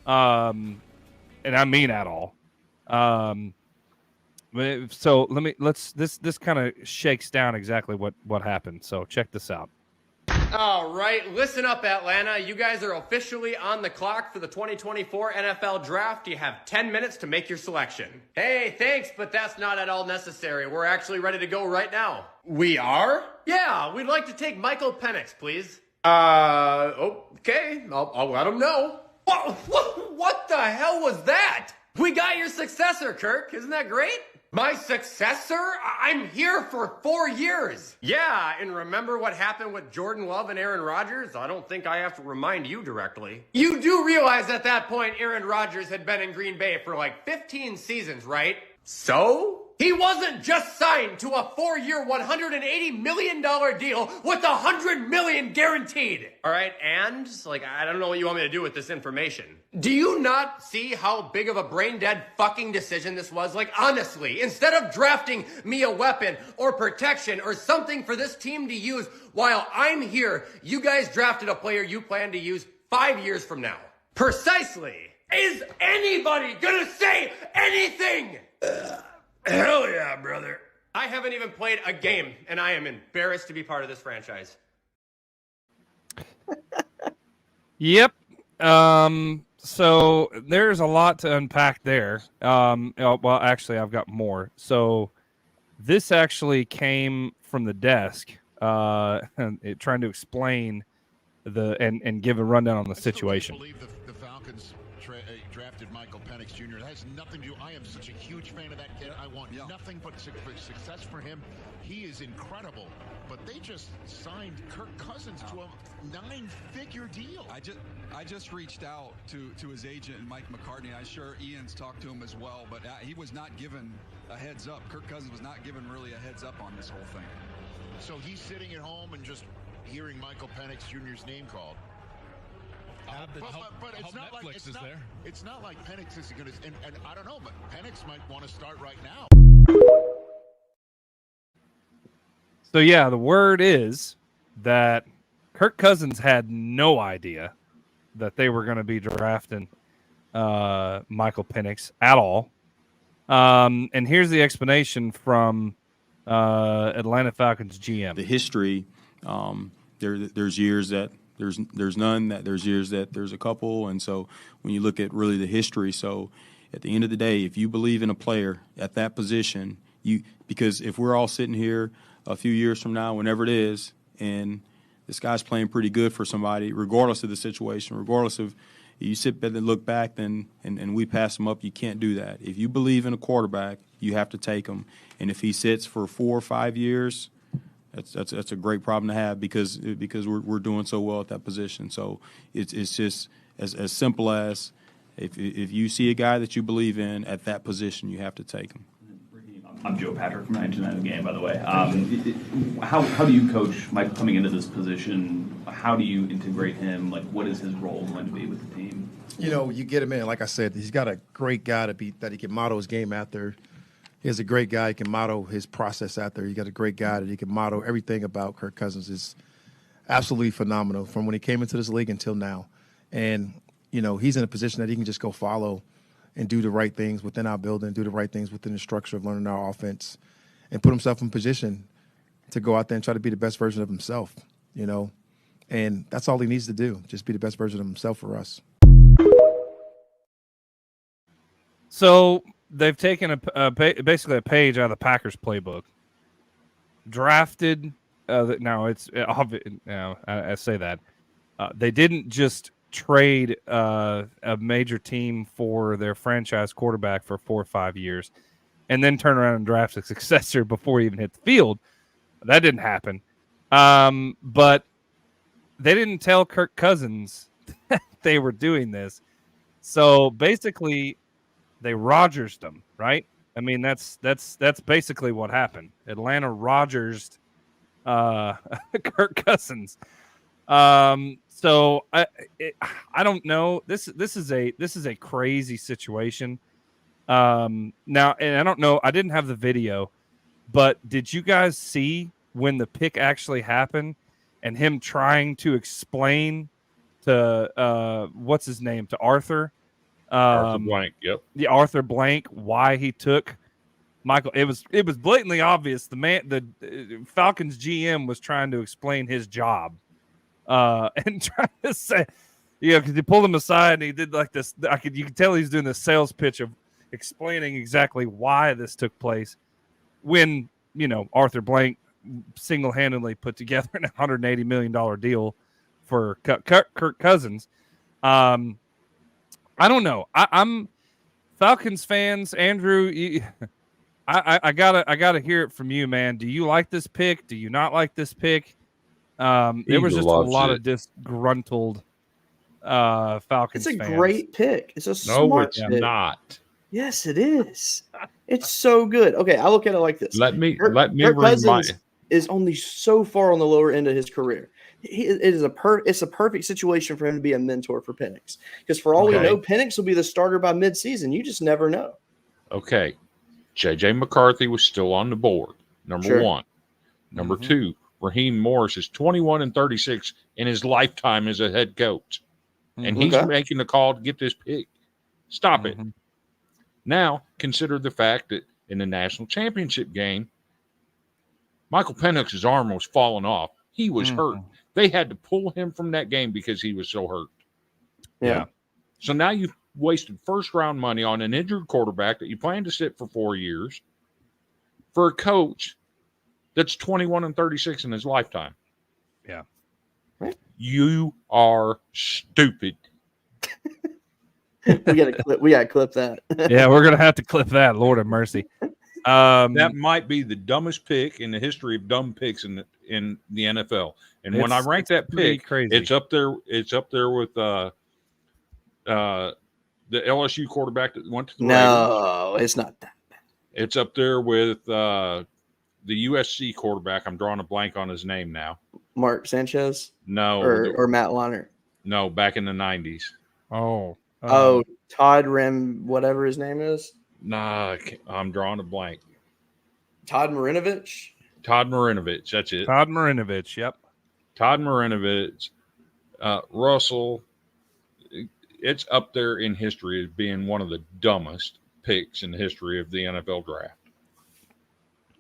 And I mean at all. So this kind of shakes down exactly what happened. So check this out. All right, listen up, Atlanta. You guys are officially on the clock for the 2024 NFL Draft. You have 10 minutes to make your selection. Hey, thanks, but that's not at all necessary. We're actually ready to go right now. We are? Yeah, we'd like to take Michael Penix, please. Okay, I'll let him know. What the hell was that? We got your successor, Kirk. Isn't that great? My successor? I'm here for 4 years. Yeah, and remember what happened with Jordan Love and Aaron Rodgers? I don't think I have to remind you directly. You do realize at that point Aaron Rodgers had been in Green Bay for like 15 seasons, right? So? He wasn't just signed to a 4-year, $180 million deal with $100 million guaranteed. All right, and I don't know what you want me to do with this information. Do you not see how big of a brain-dead fucking decision this was? Honestly, instead of drafting me a weapon or protection or something for this team to use while I'm here, you guys drafted a player you plan to use 5 years from now. Precisely. Is anybody gonna say anything? Hell yeah, brother. I haven't even played a game, and I am embarrassed to be part of this franchise. Yep. So there's a lot to unpack there. Well, actually, I've got more. So this actually came from the desk, trying to explain and give a rundown on the situation. The Falcons drafted drafted Michael Penix Jr. That has nothing to do. I am such a huge fan of that kid. I want nothing but success for him. He is incredible. But they just signed Kirk Cousins to a 9-figure deal. I just reached out to his agent, Mike McCartney. I'm sure Ian's talked to him as well, but he was not given a heads up. Kirk Cousins was not given really a heads up on this whole thing. So he's sitting at home and just hearing Michael Penix Jr.'s name called. But it's not like it's not like Penix is going to, and I don't know, but Penix might want to start right now. So yeah, the word is that Kirk Cousins had no idea that they were going to be drafting Michael Penix at all. And here's the explanation from Atlanta Falcons GM. The history, there's years that there's none, that there's years that there's a couple, and so when you look at really the history, so at the end of the day, if you believe in a player at that position, because if we're all sitting here a few years from now, whenever it is, and this guy's playing pretty good for somebody, regardless of the situation, regardless of you sit back and look back and we pass him up, you can't do that. If you believe in a quarterback, you have to take him, and if he sits for 4 or 5 years, that's a great problem to have because we're doing so well at that position. So it's just as simple as if you see a guy that you believe in at that position, you have to take him. I'm Joe Patrick from 19 Game, by the way. How do you coach Mike coming into this position? How do you integrate him? Like, what is his role going to be with the team? You get him in. Like I said, he's got a great guy that he can model his game after. He has a great guy he can model his process out there. He got a great guy that he can model everything about. Kirk Cousins is absolutely phenomenal from when he came into this league until now. And, he's in a position that he can just go follow and do the right things within our building, do the right things within the structure of learning our offense, and put himself in position to go out there and try to be the best version of himself, And that's all he needs to do, just be the best version of himself for us. So they've taken basically a page out of the Packers playbook. Drafted, now it's obvious. Now I say that they didn't just trade a major team for their franchise quarterback for 4 or 5 years, and then turn around and draft a successor before he even hit the field. That didn't happen. But they didn't tell Kirk Cousins that they were doing this. So basically, they Rodgers'd him, right? I mean, that's basically what happened. Atlanta Rodgers'd Kirk Cousins. So I don't know. This is a crazy situation. Now, and I don't know. I didn't have the video, but did you guys see when the pick actually happened and him trying to explain to what's his name, to Arthur? Arthur Blank, yep. The Arthur Blank, why he took Michael. It was blatantly obvious. The Falcons GM was trying to explain his job, and trying to say, because he pulled him aside and he did like this. You could tell he's doing the sales pitch of explaining exactly why this took place. When Arthur Blank single-handedly put together an $180 million deal for Kirk Cousins. I don't know. I'm Falcons fans, Andrew. I gotta hear it from you, man. Do you like this pick? Do you not like this pick? There was just a lot of disgruntled Falcons. It's a fans. great pick. It's a smart pick. Not. Yes, it is. It's so good. Okay, I look at it like this. Kirk Cousins is only so far on the lower end of his career. It's a perfect situation for him to be a mentor for Penix. Because for all we know, Penix will be the starter by midseason. You just never know. Okay. J.J. McCarthy was still on the board, number one. Number two, Raheem Morris is 21-36 in his lifetime as a head coach. And he's making the call to get this pick. Stop it. Now, consider the fact that in the national championship game, Michael Penix's arm was falling off. He was hurt. They had to pull him from that game because he was so hurt. Yeah. So now you've wasted first-round money on an injured quarterback that you plan to sit for 4 years for a coach that's 21-36 in his lifetime. Yeah. You are stupid. We gotta clip that. Yeah, we're gonna have to clip that. Lord have mercy. That might be the dumbest pick in the history of dumb picks in the NFL. And when I rank that pick, crazy. it's up there. It's up there with the LSU quarterback that went to the Raiders. No, it's not that. It's up there with the USC quarterback. I'm drawing a blank on his name now. Mark Sanchez? No. Or Matt Leinart? No, back in the 90s. Oh. Todd Rim, whatever his name is? Nah, I'm drawing a blank. Todd Marinovich? Todd Marinovich, that's it. Todd Marinovich, yep. Todd Marinovich, Russell. It's up there in history as being one of the dumbest picks in the history of the NFL draft.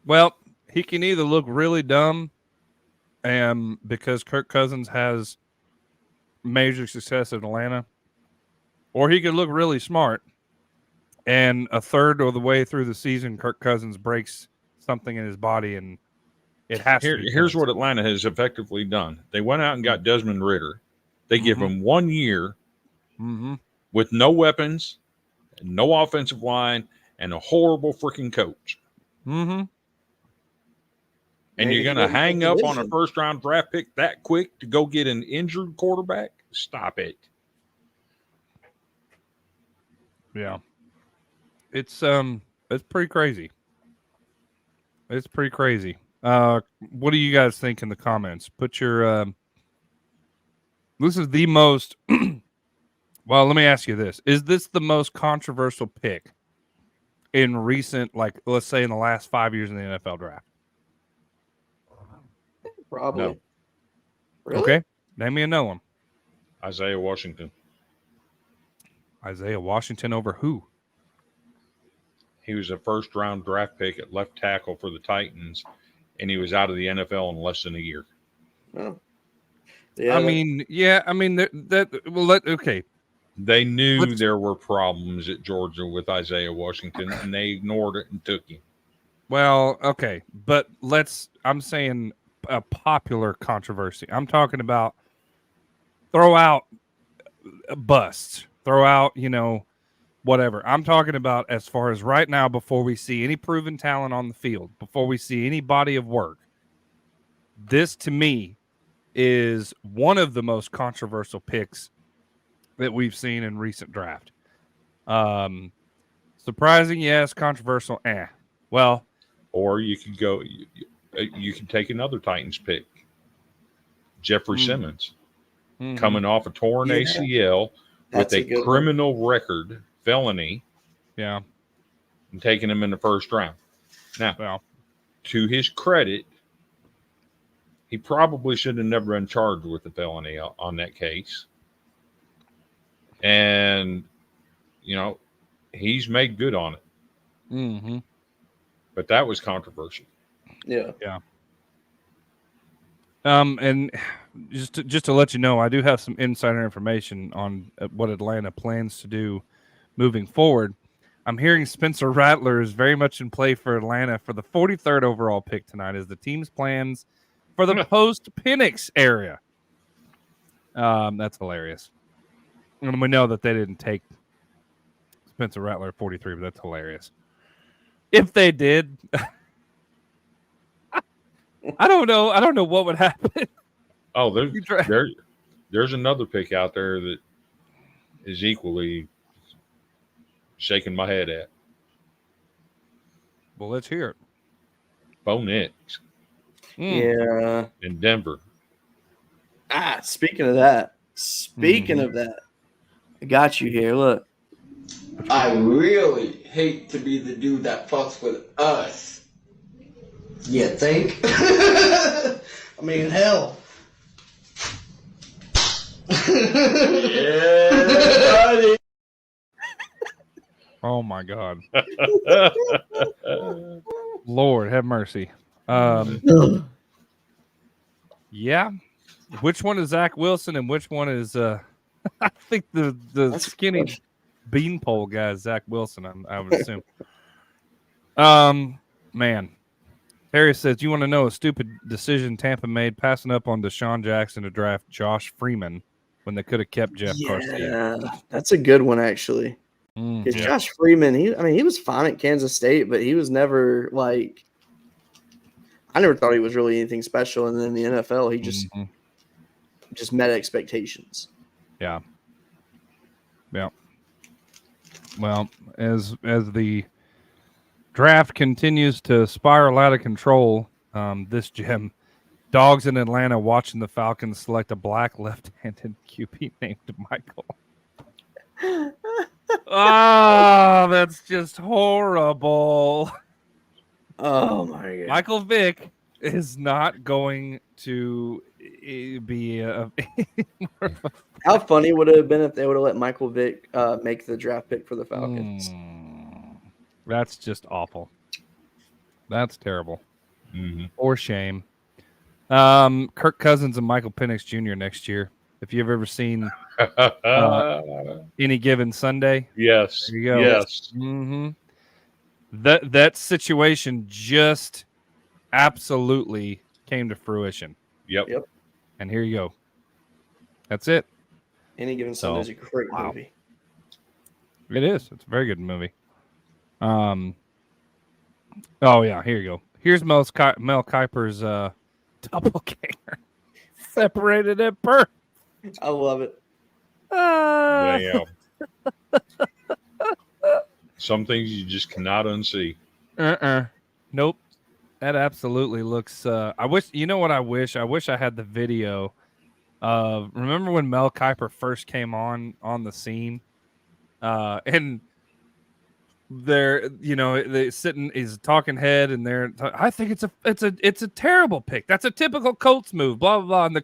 Well, he can either look really dumb, and because Kirk Cousins has major success in Atlanta, or he could look really smart, and a third of the way through the season, Kirk Cousins breaks something in his body, and it has to be. Here's what Atlanta has effectively done. They went out and got Desmond Ridder. They give him 1 year with no weapons, no offensive line, and a horrible freaking coach. And you're going to hang up on a first-round draft pick that quick to go get an injured quarterback? Stop it. Yeah. It's pretty crazy. It's pretty crazy. What do you guys think in the comments? Put your this is the most well, let me ask you this. Is this the most controversial pick in recent, like, let's say in the last 5 years in the NFL draft? Probably. No. Really? Okay. Name me another one. Isaiah Washington. Isaiah Washington over who? He was a first-round draft pick at left tackle for the Titans, and he was out of the NFL in less than a year. Oh. Yeah, okay. They knew there were problems at Georgia with Isaiah Washington, and they ignored it and took him. Well, okay, but I'm saying a popular controversy. I'm talking about throw out busts, throw out, whatever. I'm talking about as far as right now, before we see any proven talent on the field, before we see any body of work. This, to me, is one of the most controversial picks that we've seen in recent draft. Surprising, yes. Controversial, Well, or you could go. You can take another Titans pick, Jeffrey Simmons, coming off a torn ACL with a criminal record, felony. Yeah, and taking him in the first round. Now, to his credit, he probably should have never been charged with a felony on that case. And, he's made good on it. But that was controversial. Yeah. Yeah. And just to let you know, I do have some insider information on what Atlanta plans to do moving forward. I'm hearing Spencer Rattler is very much in play for Atlanta for the 43rd overall pick tonight as the team's plans for the post-Penix era. That's hilarious. And we know that they didn't take Spencer Rattler at 43, but that's hilarious. If they did, I don't know. I don't know what would happen. Oh, there's another pick out there that is equally shaking my head at. Well, let's hear it. Bo Nix. Yeah. In Denver. Speaking of that, I got you here. Look. I really hate to be the dude that fucks with us. You think? I mean, hell. Yeah, buddy. Oh my God. Lord have mercy. Yeah. Which one is Zach Wilson and which one is I think the skinny beanpole guy is Zach Wilson, I would assume. Man. Harry says, you want to know a stupid decision Tampa made passing up on Deshaun Jackson to draft Josh Freeman? when they could have kept Jeff Garcia. Yeah, that's a good one actually. Because Josh Freeman, he was fine at Kansas State, but he was never like. I never thought he was really anything special, and then in the NFL, he just met expectations. Yeah. Yeah. Well, as the draft continues to spiral out of control, this gem, dogs in Atlanta watching the Falcons select a black left-handed QB named Michael. Oh, that's just horrible. Oh my God. Michael Vick is not going to be How funny would it have been if they would have let Michael Vick make the draft pick for the Falcons? That's just awful. That's terrible. Mm-hmm. Or shame. Kirk Cousins and Michael Penix Jr. next year. If you've ever seen Any Given Sunday, yes, there you go. Yes. Mm-hmm. That situation just absolutely came to fruition. Yep. And here you go. That's it. Any Given Sunday is a great movie. It is. It's a very good movie. Oh yeah, here you go. Here's Mel Kiper's doppelganger. Separated at birth. I love it. Damn. Some things you just cannot unsee. Nope. That absolutely looks. I wish. You know what I wish? I wish I had the video. Remember when Mel Kiper first came on the scene, and they're they sitting. He's a talking head, and they're. I think it's a terrible pick. That's a typical Colts move. Blah blah blah. And the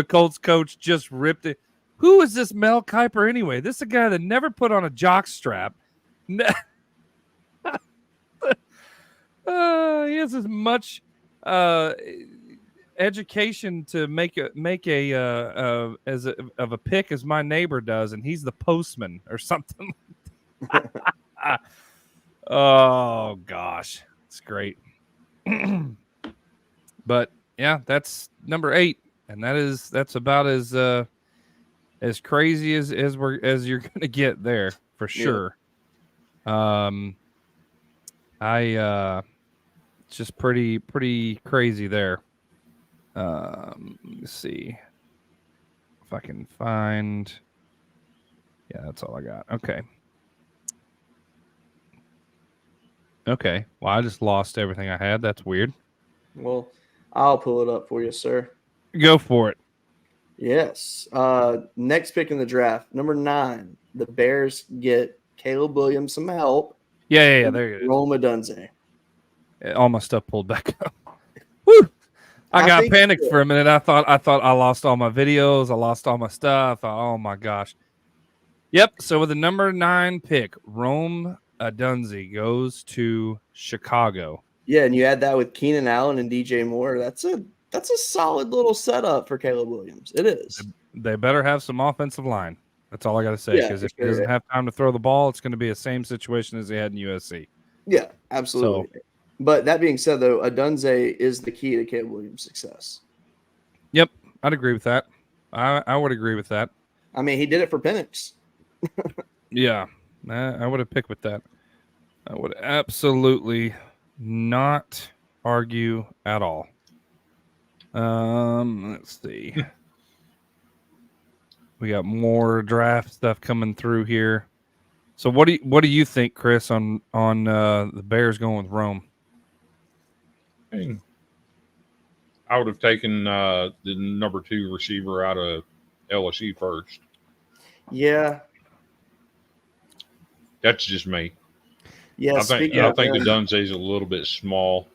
Colts coach just ripped it. Who is this Mel Kiper anyway? This is a guy that never put on a jock strap. He has as much education to make a pick as my neighbor does, and he's the postman or something. Oh gosh, it's great. But yeah, that's number 8, and that's about as crazy as you're gonna get there for sure. It's just pretty crazy there. Let's see if I can find. Yeah, that's all I got. Okay. Well, I just lost everything I had. That's weird. Well, I'll pull it up for you, sir. Go for it. Yes. Next pick in the draft, number 9. The Bears get Caleb Williams some help. Yeah. There you go. Rome Odunze. All my stuff pulled back up. Woo! I got panicked for a minute. I thought I lost all my videos. I lost all my stuff. Oh my gosh. Yep. So with the number 9 pick, Rome Odunze goes to Chicago. Yeah, and you add that with Keenan Allen and DJ Moore. That's a solid little setup for Caleb Williams. It is. They better have some offensive line. That's all I got to say. Because if he doesn't have time to throw the ball, it's going to be the same situation as he had in USC. Yeah, absolutely. So, but that being said, though, Odunze is the key to Caleb Williams' success. Yep, I'd agree with that. I would agree with that. I mean, he did it for Penix. Yeah, I would have picked with that. I would absolutely not argue at all. Let's see. We got more draft stuff coming through here. So what do you think, Chris, on the Bears going with Rome? I would have taken the number 2 receiver out of LSU first. Yeah. That's just me. Yeah, I think Odunze's a little bit small.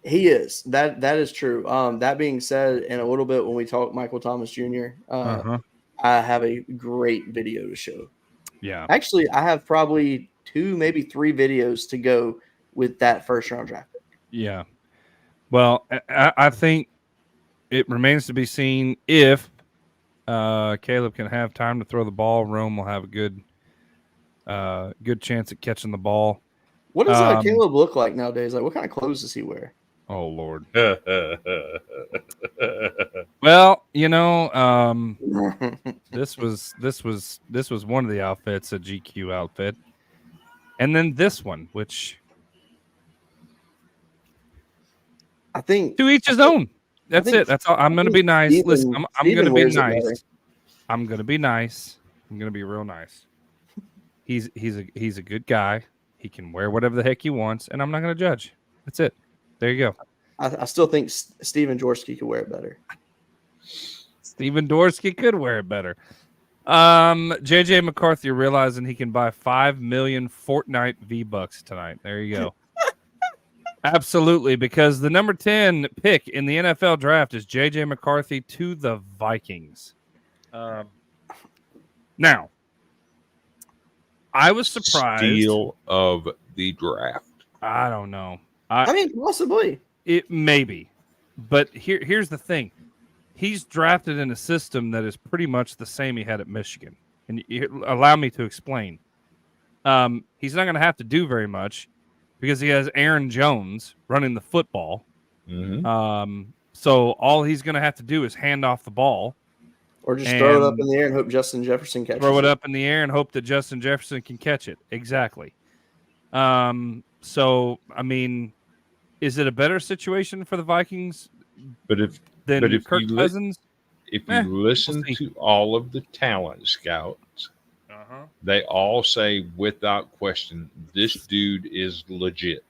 He is. That is true. That being said, in a little bit when we talk Michael Thomas Jr., I have a great video to show. Yeah. Actually, I have probably 2, maybe 3 videos to go with that first round draft pick. Yeah. Well, I think it remains to be seen if Caleb can have time to throw the ball. Rome will have a good chance at catching the ball. What does Caleb look like nowadays? Like, what kind of clothes does he wear? Oh Lord. Well, this was one of the outfits, a GQ outfit, and then this one, which I think to each his own. That's it. That's all. I'm going to be nice. Listen, I'm going to be nice. I'm going to be nice. I'm going to be real nice. He's a good guy. He can wear whatever the heck he wants, and I'm not going to judge. That's it. There you go. I still think Steven Jaworski could wear it better. Steven Jaworski could wear it better. JJ McCarthy realizing he can buy 5 million Fortnite V-Bucks tonight. There you go. Absolutely, because the number 10 pick in the NFL draft is JJ McCarthy to the Vikings. Now, I was surprised. Steal of the draft. I don't know. I mean, possibly. It maybe. But here's the thing. He's drafted in a system that is pretty much the same he had at Michigan. And allow me to explain. He's not going to have to do very much because he has Aaron Jones running the football. Mm-hmm. So all he's going to have to do is hand off the ball. Or just throw it up in the air and hope Justin Jefferson catches it. Throw it up in the air and hope that Justin Jefferson can catch it. Exactly. So, I mean, is it a better situation for the Vikings than Kirk Cousins? If you listen to all of the talent scouts, they all say without question, this dude is legit.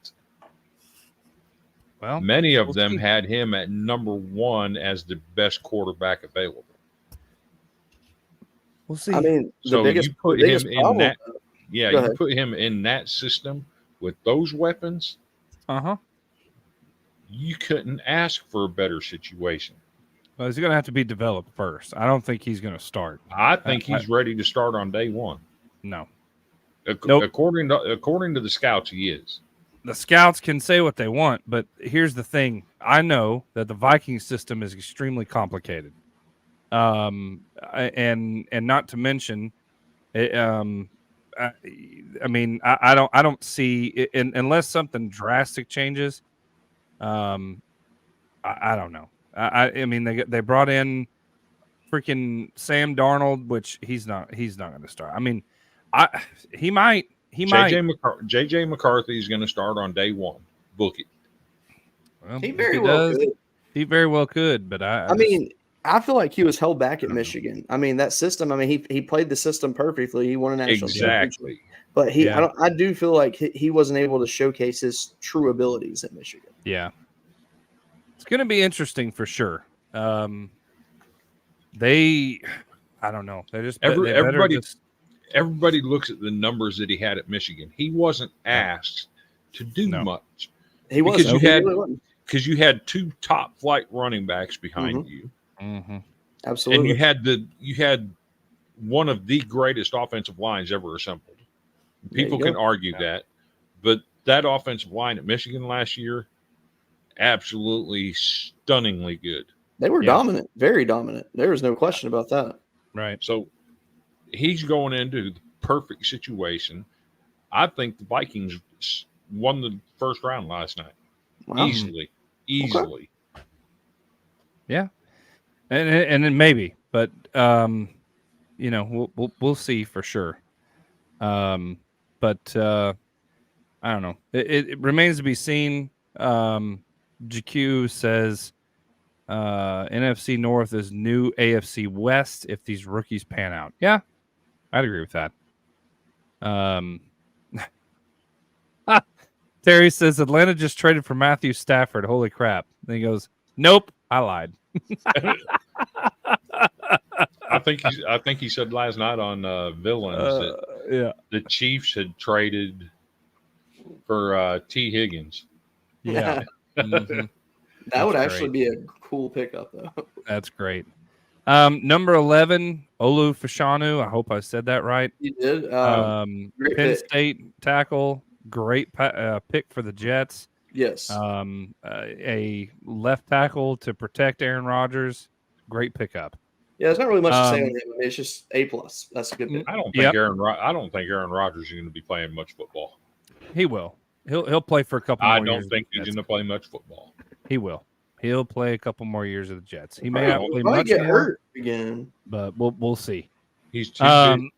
Well, many of them had him at number 1 as the best quarterback available. We'll see. I mean, so you put him in that. Yeah, Go you ahead. put him in that system with those weapons. You couldn't ask for a better situation. Well, he's going to have to be developed first. I don't think he's going to start. I think he's ready to start on day 1. No. Nope. According to the scouts, he is. The scouts can say what they want, but here's the thing. I know that the Viking system is extremely complicated. And not to mention, I mean, I don't see unless something drastic changes. I don't know. I mean, they brought in freaking Sam Darnold, which he's not going to start. I mean, he might. JJ McCarthy is going to start on day 1. Book it. Well, He very well could. He very well could, but I mean, I feel like he was held back at Michigan. I mean, that system. I mean, he played the system perfectly. He won a national championship. But I do feel like he wasn't able to showcase his true abilities at Michigan. Yeah, it's going to be interesting for sure. I don't know. They just everybody looks at the numbers that he had at Michigan. He wasn't asked to do much. He wasn't. Because you had 2 top flight running backs behind you. Mm-hmm. Absolutely. And you had one of the greatest offensive lines ever assembled. People can argue that, but that offensive line at Michigan last year, absolutely stunningly good. They were dominant, very dominant. There was no question about that. Right. So he's going into the perfect situation. I think the Vikings won the first round last night. Wow. Easily. Okay. Yeah. And then maybe, but we'll see for sure. But I don't know. It remains to be seen. GQ says NFC North is new AFC West if these rookies pan out. Yeah, I'd agree with that. Terry says Atlanta just traded for Matthew Stafford. Holy crap. Then he goes, nope, I lied. I think he said last night on Villains that the Chiefs had traded for T. Higgins. Yeah. Mm-hmm. That would actually be a cool pickup, though. That's great. Number 11, Olu Fashanu. I hope I said that right. You did. Penn State tackle. Great pick for the Jets. Yes. A left tackle to protect Aaron Rodgers. Great pickup. Yeah, there's not really much to say on him. It's just A+. That's a good pick. I don't think Aaron Rodgers is going to be playing much football. He will. He'll play for a couple more years. I don't think he's going to play much football. He will. He'll play a couple more years of the Jets. He may not play Might much get more, hurt again. but we'll see. He's too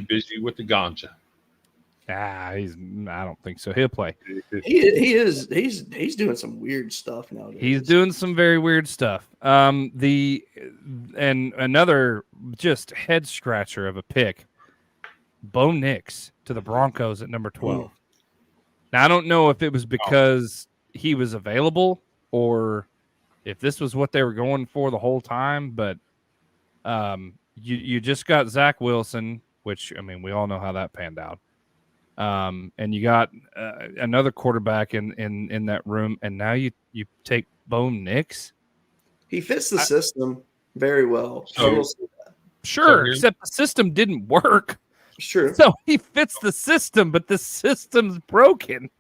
busy with the ganja. I don't think so. He'll play. He's doing some weird stuff nowadays. He's doing some very weird stuff. And another just head scratcher of a pick, Bo Nix to the Broncos at number 12. Now I don't know if it was because he was available or if this was what they were going for the whole time, but you just got Zach Wilson, which I mean we all know how that panned out. And you got another quarterback in that room, and now you take Bo Nix. He fits the system very well. Sure, except the system didn't work. Sure. So he fits the system, but the system's broken.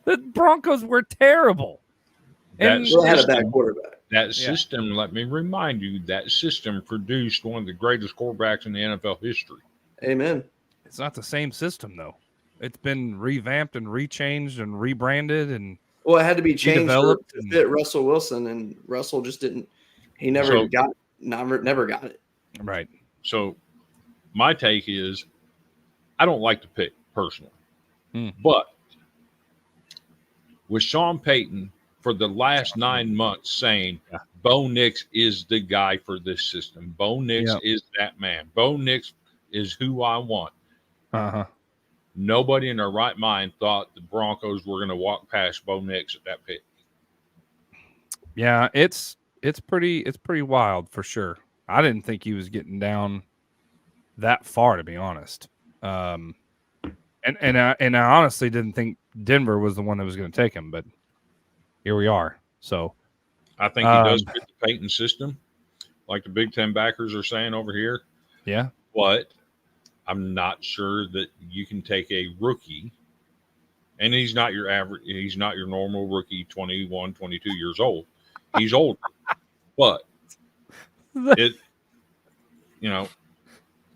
The Broncos were terrible. That had a bad quarterback. That system, let me remind you, that system produced one of the greatest quarterbacks in the NFL history. Amen. It's not the same system, though. It's been revamped and rechanged and rebranded and it had to be changed to and fit Russell Wilson, and Russell just didn't. He never got it. Right. So my take is, I don't like the pick personally, but with Sean Payton for the last 9 months saying Bo Nix is the guy for this system, Bo Nix is that man. Bo Nix is who I want. Nobody in their right mind thought the Broncos were going to walk past Bo Nix at that pick. Yeah, it's pretty wild for sure. I didn't think he was getting down that far, to be honest. And I honestly didn't think Denver was the one that was going to take him, but here we are. So I think he does fit the Payton system, like the Big Ten backers are saying over here. Yeah, but I'm not sure that you can take a rookie, and he's not your average. He's not your normal rookie, 21, 22 years old. He's older, but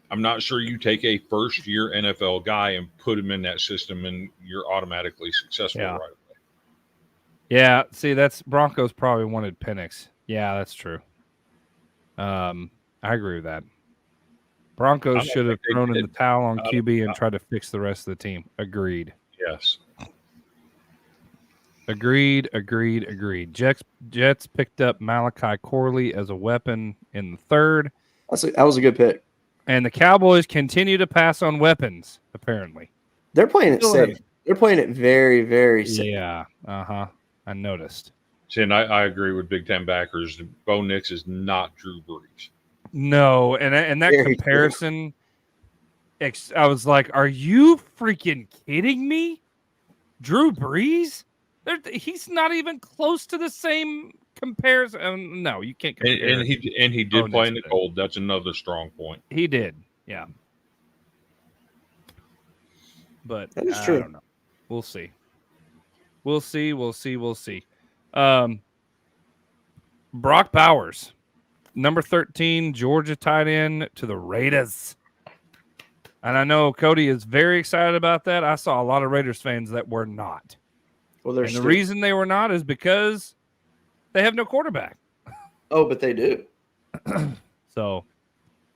I'm not sure you take a first-year NFL guy and put him in that system, and you're automatically successful right away. Yeah, see, that's Broncos probably wanted Penix. Yeah, that's true. I agree with that. Broncos should have thrown in the towel on QB and tried to fix the rest of the team. Agreed. Yes. Agreed. Jets picked up Malachi Corley as a weapon in the third. That was a good pick. And the Cowboys continue to pass on weapons, apparently. They're playing it safe. They're playing it very, very safe. Yeah. I noticed. See, and I agree with Big Ten backers. Bo Nix is not Drew Brees. No, and that comparison, I was like, are you freaking kidding me? Drew Brees? He's not even close to the same comparison. No, you can't compare. And he did play in the cold. That's another strong point. He did, yeah. But that is true. I don't know. We'll see. We'll see. Brock Bowers, number 13, Georgia tight end to the Raiders. And I know Cody is very excited about that. I saw a lot of Raiders fans that were not. Well, the reason they were not is because they have no quarterback. Oh, but they do. So,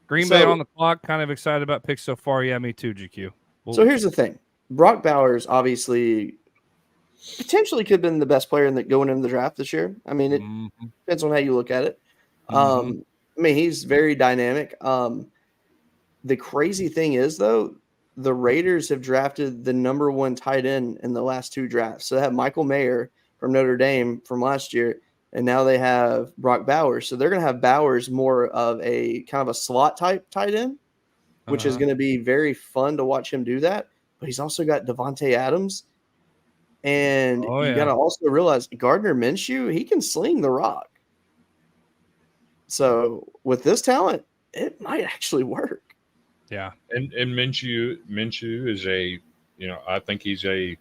Green Bay on the clock, kind of excited about picks so far. Yeah, me too, GQ. So here's the thing. Brock Bowers potentially could have been the best player going into the draft this year. I mean, it depends on how you look at it. I mean, he's very dynamic. The crazy thing is, though, the Raiders have drafted the number 1 tight end in the last 2 drafts. So they have Michael Mayer from Notre Dame from last year, and now they have Brock Bowers. So they're going to have Bowers more of a kind of a slot type tight end, which is going to be very fun to watch him do that. But he's also got Devontae Adams. And you got to also realize Gardner Minshew, he can sling the rock. So with this talent, it might actually work. Yeah. And Minshew is I think he's a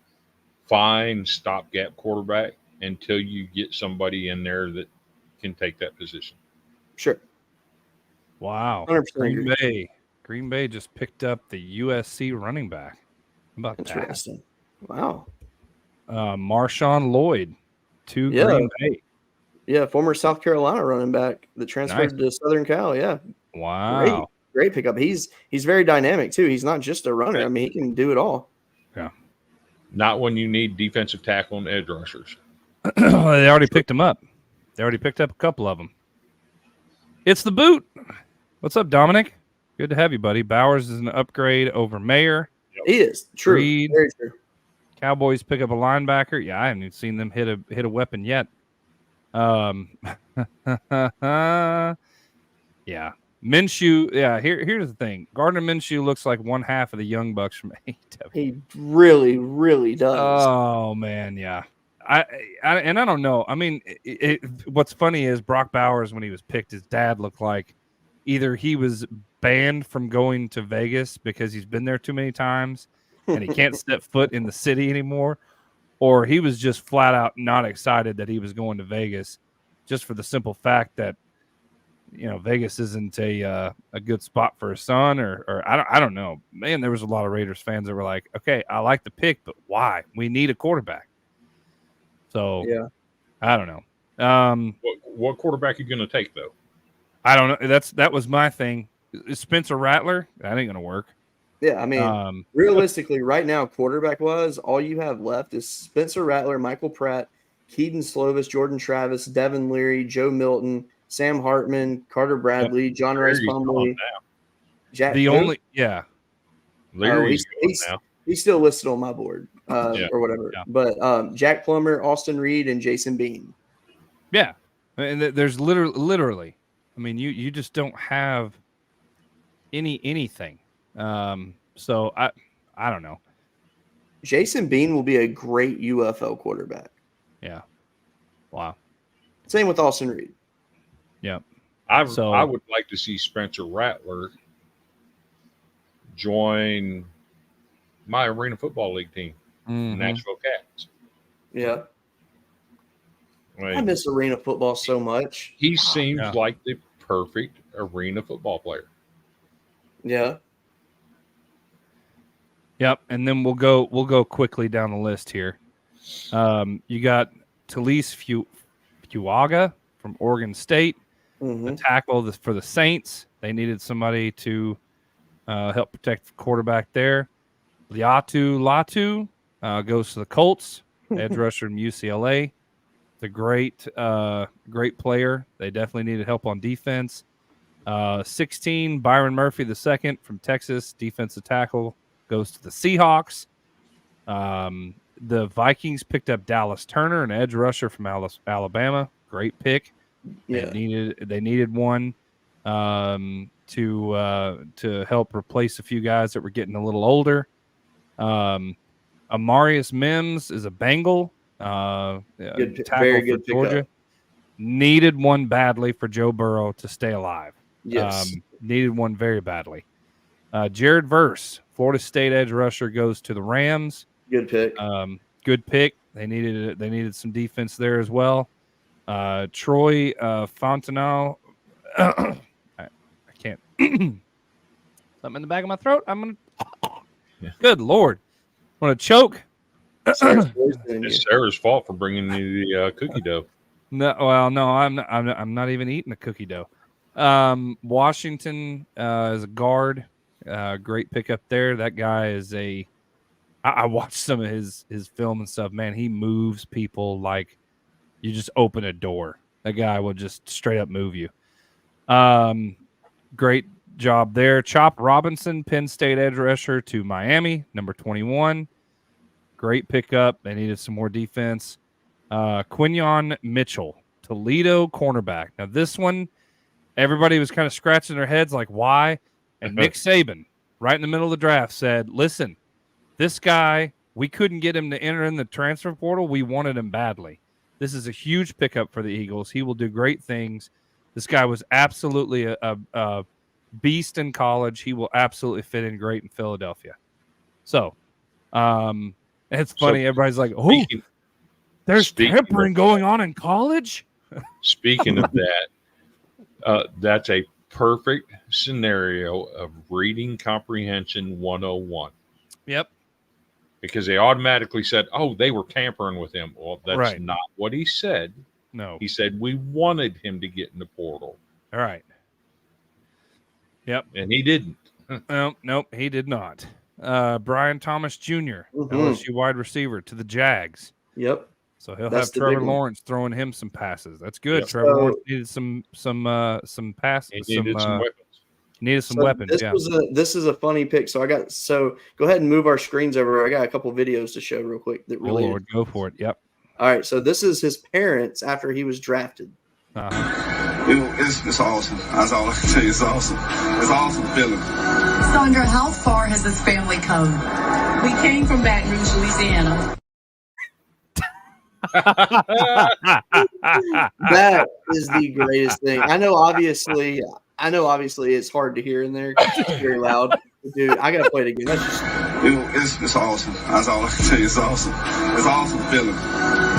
fine stopgap quarterback until you get somebody in there that can take that position. Sure. Wow. 100% Green Bay just picked up the USC running back. How about Interesting. That? Wow. Marshawn Lloyd to Green Bay. Yeah, former South Carolina running back that transferred to Southern Cal. Yeah. Wow. Great pickup. He's very dynamic too. He's not just a runner. I mean, he can do it all. Yeah. Not when you need defensive tackle and edge rushers. They already picked him up. They already picked up a couple of them. It's the boot. What's up, Dominic? Good to have you, buddy. Bowers is an upgrade over Mayer. He is. True. Reed. Very true. Cowboys pick up a linebacker. Yeah, I haven't even seen them hit a weapon yet. Yeah. Minshew. Yeah, here's the thing. Gardner Minshew looks like one half of the Young Bucks from AEW. He really, really does. Oh man, yeah. I don't know. I mean, what's funny is Brock Bowers, when he was picked, his dad looked like either he was banned from going to Vegas because he's been there too many times and he can't step foot in the city anymore, or he was just flat out not excited that he was going to Vegas, just for the simple fact that, you know, Vegas isn't a good spot for his son, or I don't know. Man, there was a lot of Raiders fans that were like, okay, I like the pick, but why? We need a quarterback. So yeah, I don't know. What quarterback are you going to take though? I don't know. That was my thing. Spencer Rattler, that ain't going to work. Yeah, I mean, realistically, right now, quarterback-wise, all you have left is Spencer Rattler, Michael Pratt, Keaton Slovis, Jordan Travis, Devin Leary, Joe Milton, Sam Hartman, Carter Bradley, John Rice Plumlee. Jack. Leary's he's still listed on my board or whatever. Yeah. But Jack Plummer, Austin Reed, and Jason Bean. Yeah, and there's literally. I mean, you just don't have anything. So I don't know. Jason Bean will be a great UFL quarterback. Yeah. Wow. Same with Austin Reed. Yeah. I would like to see Spencer Rattler join my Arena Football League team, Nashville Cats. Yeah. I miss arena football so much. He seems like the perfect arena football player. Yeah. Yep, and then we'll go quickly down the list here. You got Talise Fuaga from Oregon State, the tackle for the Saints. They needed somebody to help protect the quarterback there. Liatu Latu goes to the Colts, edge rusher from UCLA. The great player. They definitely needed help on defense. 16, Byron Murphy II from Texas, defensive tackle, goes to the Seahawks. The Vikings picked up Dallas Turner, an edge rusher from Alabama. Great pick. Yeah. They needed one to help replace a few guys that were getting a little older. Amarius Mims is a Bengal. Very tackle good for Georgia. pickup. Needed one badly for Joe Burrow to stay alive. Yes. Needed one very badly. Jared Verse, Florida State edge rusher, goes to the Rams. Good pick. Good pick. They needed some defense there as well. Troy Fontenot. I can't. Something in the back of my throat. I'm gonna. Good Lord, I'm gonna choke. It's Sarah's fault for bringing you the cookie dough. No, well, no, I'm not even eating a cookie dough. Washington is a guard. Great pickup there. That guy is I watched some of his film and stuff. Man, he moves people like you just open a door. That guy will just straight up move you. Great job there. Chop Robinson, Penn State edge rusher to Miami, number 21. Great pickup. They needed some more defense. Quinyon Mitchell, Toledo cornerback. Now this one, everybody was kind of scratching their heads like, why? And Nick Saban, right in the middle of the draft, said, listen, this guy, we couldn't get him to enter in the transfer portal. We wanted him badly. This is a huge pickup for the Eagles. He will do great things. This guy was absolutely a beast in college. He will absolutely fit in great in Philadelphia. So, it's funny. Everybody's like, oh, there's tampering going on in college? Speaking of that, that's a perfect scenario of reading comprehension 101. Yep. Because they automatically said, oh, they were tampering with him. Well, that's right. not what he said. No. He said we wanted him to get in the portal. All right. Yep. And he didn't. Nope, he did not. Brian Thomas Jr., LSU wide receiver to the Jags. Yep. So he'll That's have the Trevor big one. Lawrence throwing him some passes. That's good. Yep. Trevor So- Lawrence needed some passes. He needed some weapons. Needed some So weapons. This Yeah. this is a funny pick. So go ahead and move our screens over. I got a couple videos to show real quick that Oh, related. Lord, go for it. Yep. All right, so this is his parents after he was drafted. It's awesome. That's all I can tell you. It's awesome. It's an awesome feeling. Sandra, how far has this family come? We came from Baton Rouge, Louisiana. That is the greatest thing. I know obviously it's hard to hear in there 'cause it's very loud. Dude, I gotta play it again. That's just It's awesome. That's all I can tell you. It's awesome. It's an awesome feeling.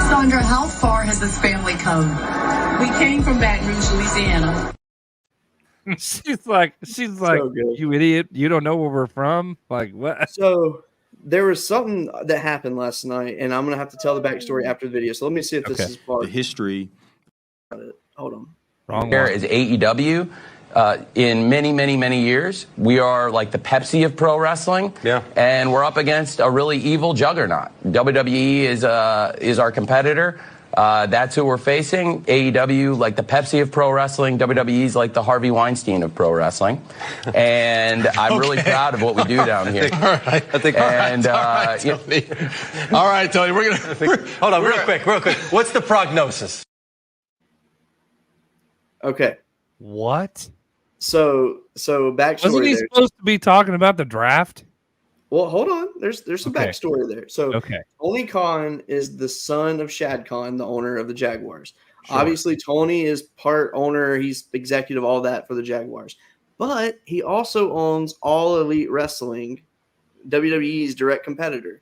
Sandra, how far has this family come? We came from Baton Rouge, Louisiana. She's like, you idiot. You don't know where we're from? Like, what? So there was something that happened last night, and I'm gonna have to tell the backstory after the video. So let me see if this is part. The history. Hold on. Wrong Here one. is AEW. In many, many, many years, we are like the Pepsi of pro wrestling. Yeah. And we're up against a really evil juggernaut. WWE is our competitor. That's who we're facing. AEW, like the Pepsi of pro wrestling. WWE's like the Harvey Weinstein of pro wrestling. And I'm really proud of what we do down here. All right. I think, And, all right, Tony. All right, Tony, we're going to... Hold on, real quick. What's the prognosis? Okay. What? So backstory. Wasn't he there. supposed to be talking about the draft? Well, hold on. There's some Okay. backstory there. So Okay. Tony Khan is the son of Shad Khan, the owner of the Jaguars. Sure. Obviously, Tony is part owner. He's executive, all that for the Jaguars. But he also owns All Elite Wrestling, WWE's direct competitor.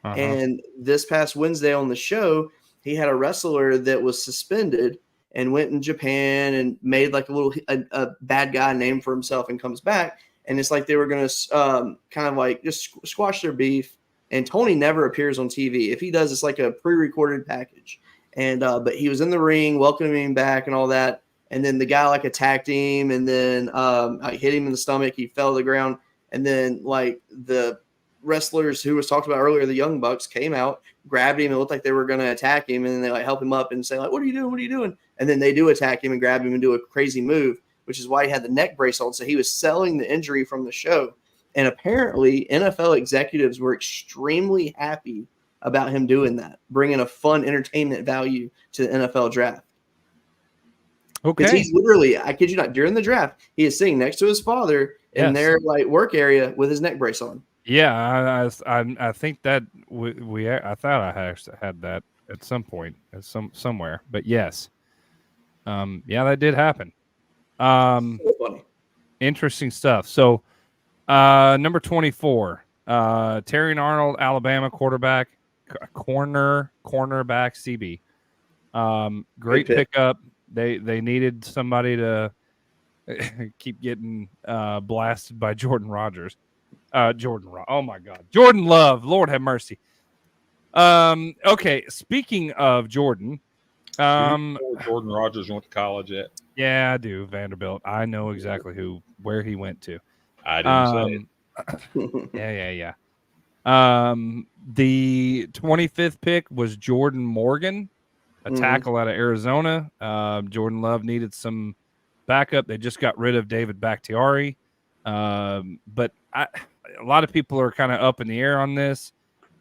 Uh-huh. And this past Wednesday on the show, he had a wrestler that was suspended and went in Japan and made like a bad guy name for himself and comes back. And it's like they were going to kind of like just squash their beef. And Tony never appears on TV. If he does, it's like a pre-recorded package. And but he was in the ring, welcoming him back and all that. And then the guy like attacked him and then I hit him in the stomach. He fell to the ground. And then like the wrestlers who was talked about earlier, the Young Bucks, came out, grabbed him. It looked like they were going to attack him. And then they like help him up and say like, "What are you doing? What are you doing?" And then they do attack him and grab him and do a crazy move, which is why he had the neck brace on. So he was selling the injury from the show. And apparently NFL executives were extremely happy about him doing that, bringing a fun entertainment value to the NFL draft. Because Okay. he's literally, I kid you not, during the draft, he is sitting next to his father in Yes. their like work area with his neck brace on. Yeah, I think that I thought I actually had that at some point at somewhere, but yes, yeah, that did happen. So funny. Interesting stuff. So, number 24, Terry Arnold, Alabama quarterback, cornerback, CB. Great Good pick. pickup. They needed somebody to keep getting blasted by Jordan Rodgers. Oh my God, Jordan Love. Lord have mercy. Okay, speaking of Jordan, Jordan Rodgers went to college at. yeah, I do. Vanderbilt. I know exactly where he went to. I didn't say it. Yeah. The 25th pick was Jordan Morgan, a tackle out of Arizona. Jordan Love needed some backup. They just got rid of David Bakhtiari. But a lot of people are kind of up in the air on this.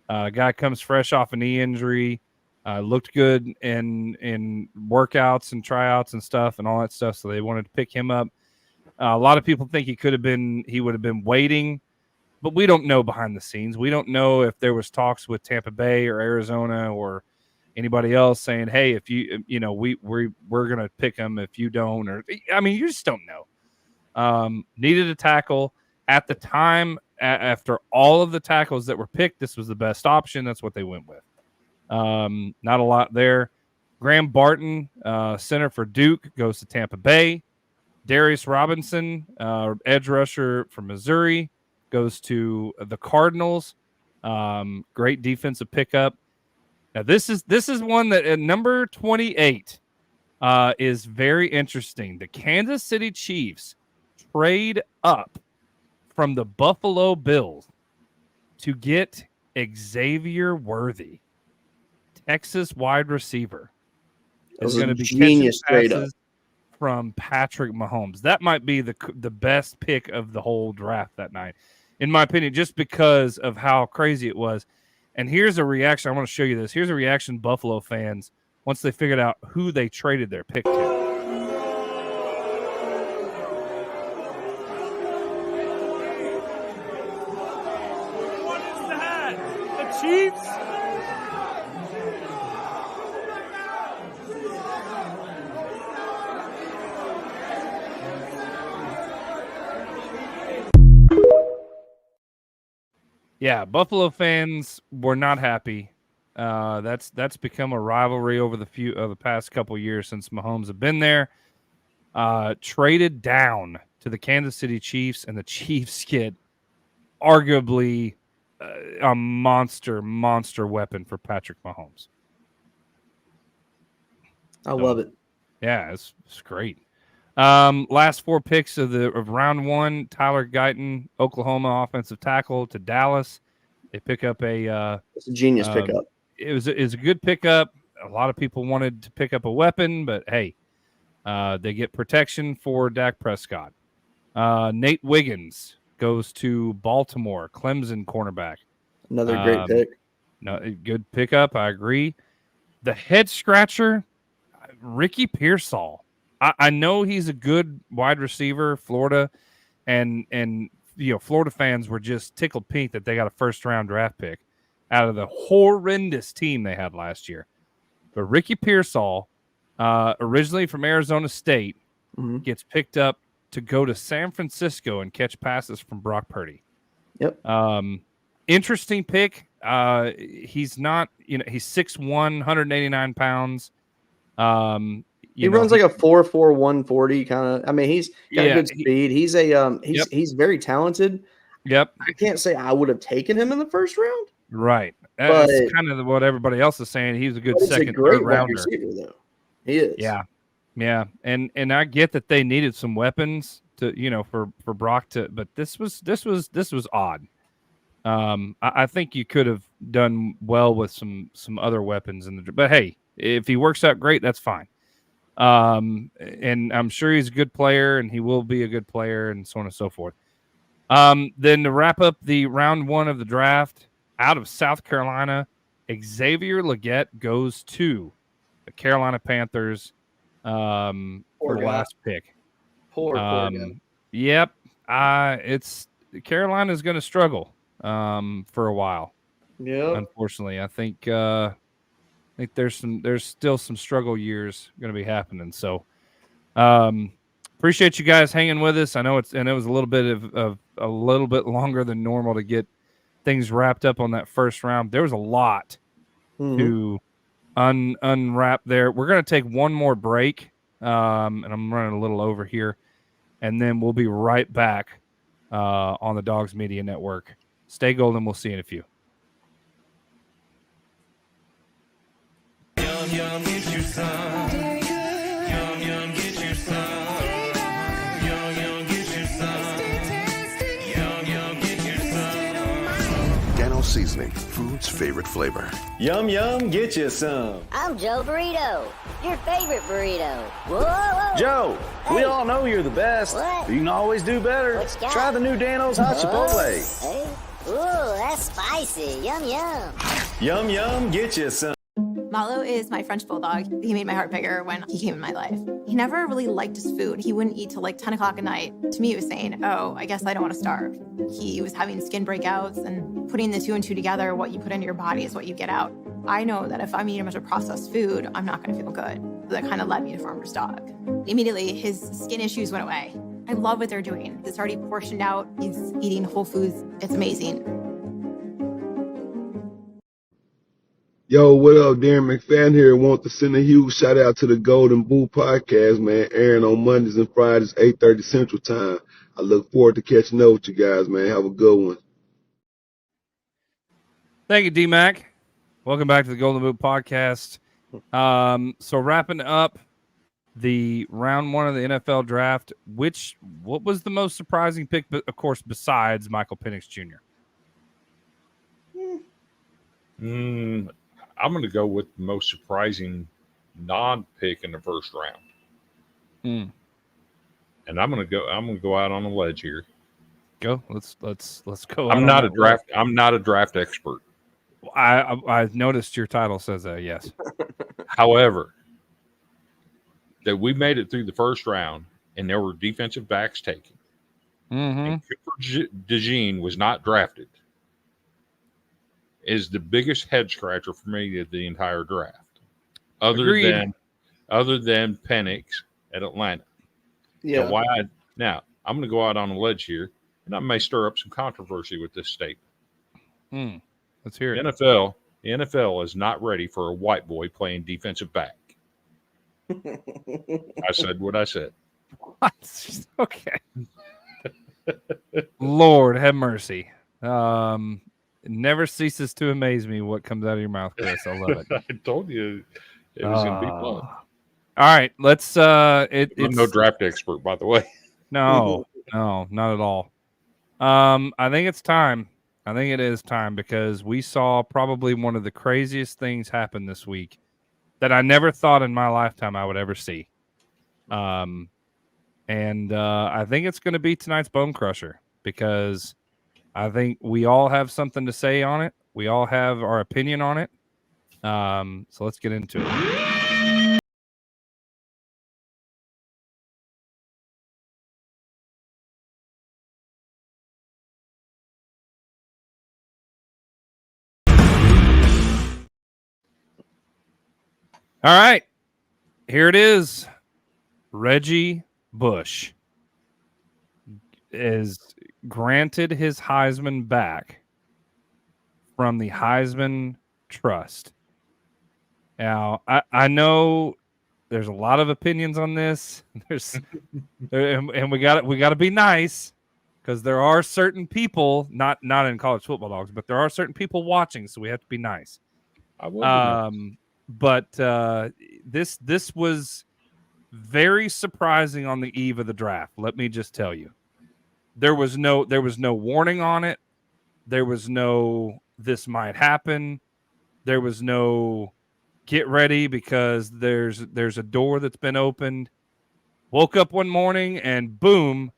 Guy comes fresh off a knee injury. Looked good in workouts and tryouts and stuff and all that stuff. So they wanted to pick him up. A lot of people think he would have been waiting, but we don't know behind the scenes. We don't know if there was talks with Tampa Bay or Arizona or anybody else saying, "Hey, if we're going to pick him if you don't," or I mean, you just don't know. Needed a tackle at the time. After all of the tackles that were picked, this was the best option. That's what they went with. Not a lot there. Graham Barton, center for Duke, goes to Tampa Bay. Darius Robinson, edge rusher from Missouri, goes to the Cardinals. Great defensive pickup. Now this is one that at number 28, is very interesting. The Kansas City Chiefs trade up from the Buffalo Bills to get Xavier Worthy, Texas wide receiver. Is going to be genius catching trade up passes from Patrick Mahomes. That might be the best pick of the whole draft that night, in my opinion, just because of how crazy it was. And here's a reaction. I want to show you this. Here's a reaction Buffalo fans once they figured out who they traded their pick to. What is that? The Chiefs? Yeah, Buffalo fans were not happy. That's become a rivalry over the past couple years since Mahomes have been there. Traded down to the Kansas City Chiefs, and the Chiefs get arguably a monster weapon for Patrick Mahomes. I love it. Yeah, it's great. Last 4 picks of round 1, Tyler Guyton, Oklahoma offensive tackle to Dallas. They pick up it's a genius pickup. It was a good pickup. A lot of people wanted to pick up a weapon, but hey, they get protection for Dak Prescott. Nate Wiggins goes to Baltimore, Clemson cornerback. Another great pick. No, good pickup. I agree. The head scratcher, Ricky Pearsall. I know he's a good wide receiver, Florida, and Florida fans were just tickled pink that they got a first-round draft pick out of the horrendous team they had last year. But Ricky Pearsall, originally from Arizona State, gets picked up to go to San Francisco and catch passes from Brock Purdy. Yep. Interesting pick. He's not, he's 6'1", 189 pounds. He runs like a 4.4 140 kind of. I mean, he's got good speed. He's he's very talented. Yep. I can't say I would have taken him in the first round. Right. That's kind of what everybody else is saying. He's a good second, third rounder. Receiver, though. He is. Yeah. Yeah. And I get that they needed some weapons to, for Brock to, but this was odd. I think you could have done well with some other weapons but hey, if he works out great, that's fine. And I'm sure he's a good player, and he will be a good player, and so on and so forth. Then to wrap up the round 1 of the draft, out of South Carolina, Xavier Legette goes to the Carolina Panthers for the last pick. Poor guy. Yep. Carolina's going to struggle for a while. Yeah. Unfortunately, I think there's still some struggle years going to be happening. So appreciate you guys hanging with us. I know it was a little bit of a little bit longer than normal to get things wrapped up on that first round. There was a lot to unwrap there. We're going to take one more break, and I'm running a little over here, and then we'll be right back on the Dogs Media Network. Stay golden. We'll see you in a few. Yum, yum, get you some. Yum, yum, get you some. Yum, yum, get you some. Yum, yum, get you some. Dano Seasoning, food's favorite flavor. Yum, yum, get you some. I'm Joe Burrito, your favorite burrito. Whoa, whoa. Joe, we Hey. all know you're the best. What? But you can always do better. What you got? Try the new Dano's Hot Chipotle. Hey. Ooh, that's spicy. Yum, yum. Yum, yum, get you some. Malo is my French bulldog. He made my heart bigger when he came in my life. He never really liked his food. He wouldn't eat till like 10 o'clock at night. To me, it was saying, oh, I guess I don't want to starve. He was having skin breakouts, and putting the 2 and 2 together, what you put into your body is what you get out. I know that if I'm eating a bunch of processed food, I'm not going to feel good. That kind of led me to Farmer's Dog. Immediately, his skin issues went away. I love what they're doing. It's already portioned out. He's eating whole foods. It's amazing. Yo, what up? Darren McFadden here. Want to send a huge shout out to the Golden Boot Podcast, man. Airing on Mondays and Fridays, 8:30 Central Time. I look forward to catching up with you guys, man. Have a good one. Thank you, D-Mac. Welcome back to the Golden Boot Podcast. So wrapping up the round 1 of the NFL draft. What was the most surprising pick? But of course, besides Michael Penix Jr. I'm going to go with the most surprising non-pick in the first round. And I'm going to go out on a ledge here. Go. Let's go. I'm not a draft expert. I noticed your title says that. Yes. However, that we made it through the first round and there were defensive backs taken. And Cooper DeJean was not drafted. Is the biggest head scratcher for me of the entire draft, other than Penix at Atlanta. Yeah. Now I'm going to go out on a ledge here, and I may stir up some controversy with this statement. Let's hear it. The NFL is not ready for a white boy playing defensive back. I said what I said. What? Okay. Lord have mercy. It never ceases to amaze me what comes out of your mouth, Chris. I love it. I told you it was going to be fun. All right, let's. I'm no draft expert, by the way. No, not at all. I think it's time. I think it is time because we saw probably one of the craziest things happen this week that I never thought in my lifetime I would ever see. And I think it's going to be tonight's Bone Crusher because I think we all have something to say on it. We all have our opinion on it. So let's get into it. All right, here it is. Reggie Bush is granted his Heisman back from the Heisman Trust. Now, I know there's a lot of opinions on this. And we got to be nice because there are certain people, not in college football dogs, but there are certain people watching, so we have to be nice. I will be nice. But this was very surprising on the eve of the draft. Let me just tell you, there was no warning on it. There was no this might happen. There was no get ready because there's a door that's been opened. Woke up one morning and boom,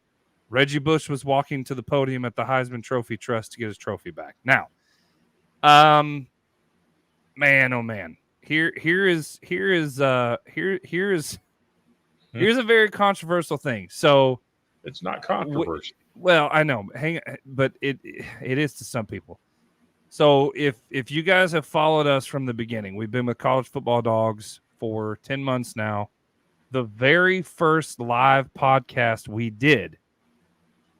Reggie Bush was walking to the podium at the Heisman Trophy Trust to get his trophy back. Now, man, oh man. Here's a very controversial thing. So it's not controversial. Well, I know, but it is to some people. So if you guys have followed us from the beginning, we've been with College Football Dogs for 10 months now. The very first live podcast we did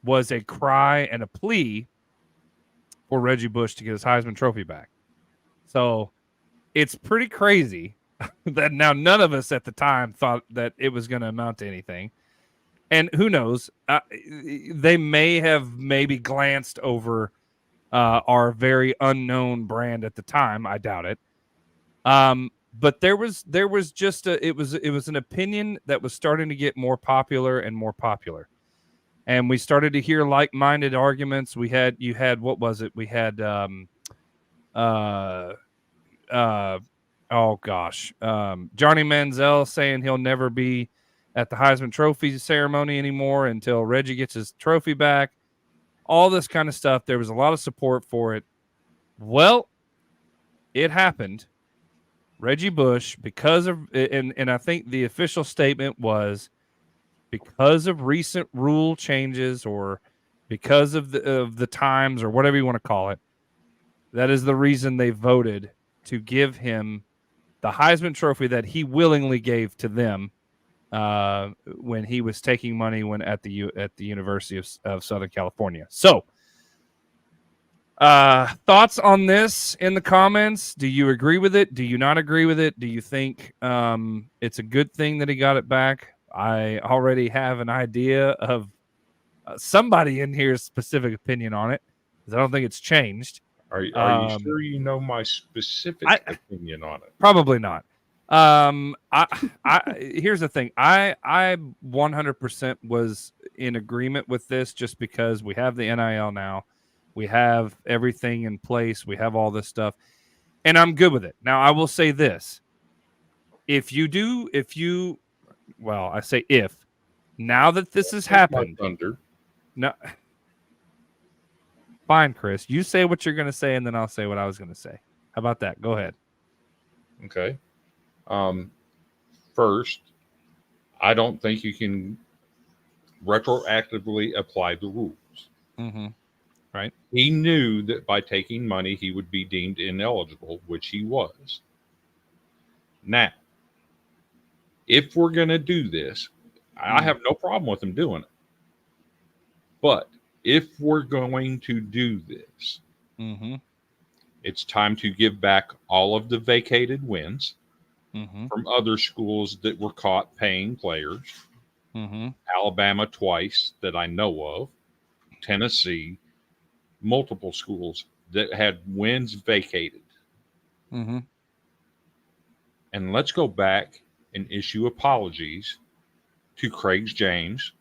was a cry and a plea for Reggie Bush to get his Heisman Trophy back. So it's pretty crazy that now none of us at the time thought that it was going to amount to anything. And who knows? They may have maybe glanced over our very unknown brand at the time. I doubt it. But there was just it was an opinion that was starting to get more popular and more popular. And we started to hear like-minded arguments. You had what was it? We had Johnny Manziel saying he'll never be at the Heisman Trophy ceremony anymore until Reggie gets his trophy back. All this kind of stuff. There was a lot of support for it. Well, it happened. Reggie Bush, because of and I think the official statement was because of recent rule changes or because of the times or whatever you want to call it. That is the reason they voted to give him the Heisman Trophy that he willingly gave to them when he was taking money at the University of Southern California. So, thoughts on this in the comments? Do you agree with it? Do you not agree with it? Do you think it's a good thing that he got it back? I already have an idea of somebody in here's specific opinion on it because I don't think it's changed. Are you sure you know my specific opinion on it? Probably not. Here's the thing. I 100% was in agreement with this just because we have the NIL now. We have everything in place. We have all this stuff. And I'm good with it. Now, I will say this. I say if, now that this has happened. No, fine, Chris. You say what you're going to say, and then I'll say what I was going to say. How about that? Go ahead. Okay. First, I don't think you can retroactively apply the rules. Mm-hmm. Right. He knew that by taking money, he would be deemed ineligible, which he was. Now, if we're going to do this, I have no problem with him doing it. But if we're going to do this, it's time to give back all of the vacated wins from other schools that were caught paying players. Alabama twice that I know of, Tennessee, multiple schools that had wins vacated. And let's go back and issue apologies to Craig James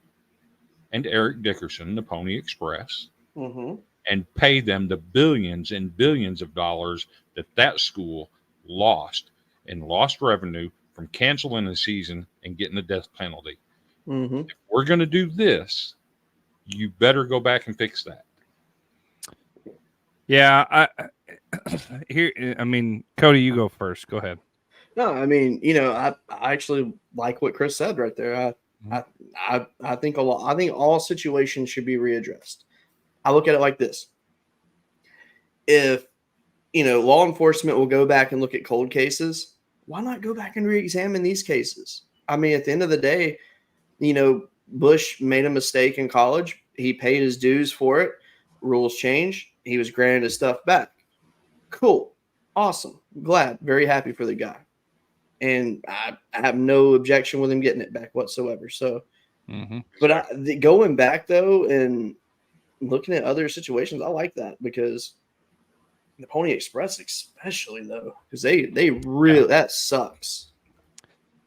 and Eric Dickerson, the Pony Express, and pay them the billions and billions of dollars that school lost and lost revenue from canceling the season and getting the death penalty. If we're going to do this, you better go back and fix that. Yeah, Cody, you go first. Go ahead. No, I actually like what Chris said right there. I think all situations should be readdressed. I look at it like this. If, law enforcement will go back and look at cold cases, why not go back and re-examine these cases? At the end of the day, Bush made a mistake in college. He paid his dues for it. Rules changed. He was granted his stuff back. Cool. Awesome. Glad. Very happy for the guy. And I have no objection with him getting it back whatsoever. So, but going back though and looking at other situations, I like that because the Pony Express, especially though, because they really that sucks.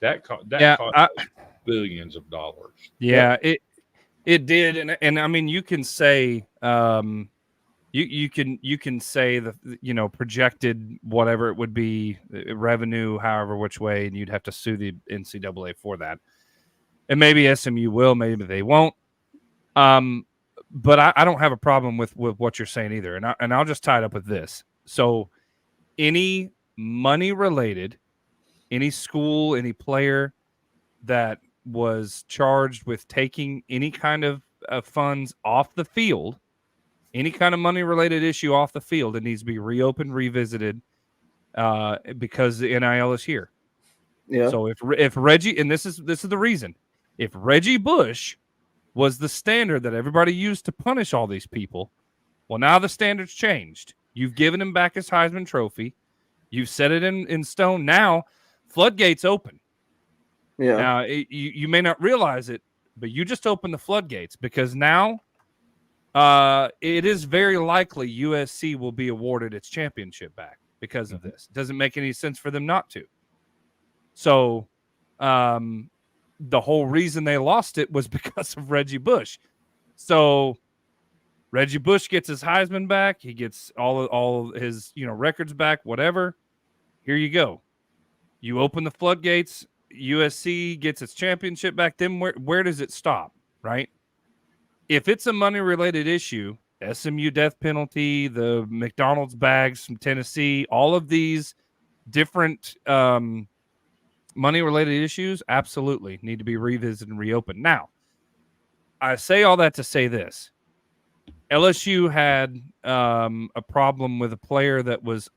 That cost billions of dollars. Yeah, it did, and you can say you can say the projected whatever it would be revenue, however which way, and you'd have to sue the NCAA for that. And maybe SMU will, maybe they won't. But I don't have a problem with what you're saying either, and I'll just tie it up with this. So, any money related, any school, any player that was charged with taking any kind of funds off the field, any kind of money related issue off the field, it needs to be reopened, revisited, because the NIL is here. Yeah. So if Reggie, and this is the reason, if Reggie Bush was the standard that everybody used to punish all these people, well, now the standard's changed. You've given him back his Heisman Trophy. You've set it in stone. Now, floodgates open. Yeah. Now, you may not realize it, but you just opened the floodgates because now it is very likely USC will be awarded its championship back because of this. It doesn't make any sense for them not to. So the whole reason they lost it was because of Reggie Bush. So Reggie Bush gets his Heisman back. He gets all his records back, whatever. Here you go. You open the floodgates. USC gets its championship back. Then where does it stop, right? If it's a money-related issue, SMU death penalty, the McDonald's bags from Tennessee, all of these different money-related issues absolutely need to be revisited and reopened. Now, I say all that to say this. LSU had a problem with a player that was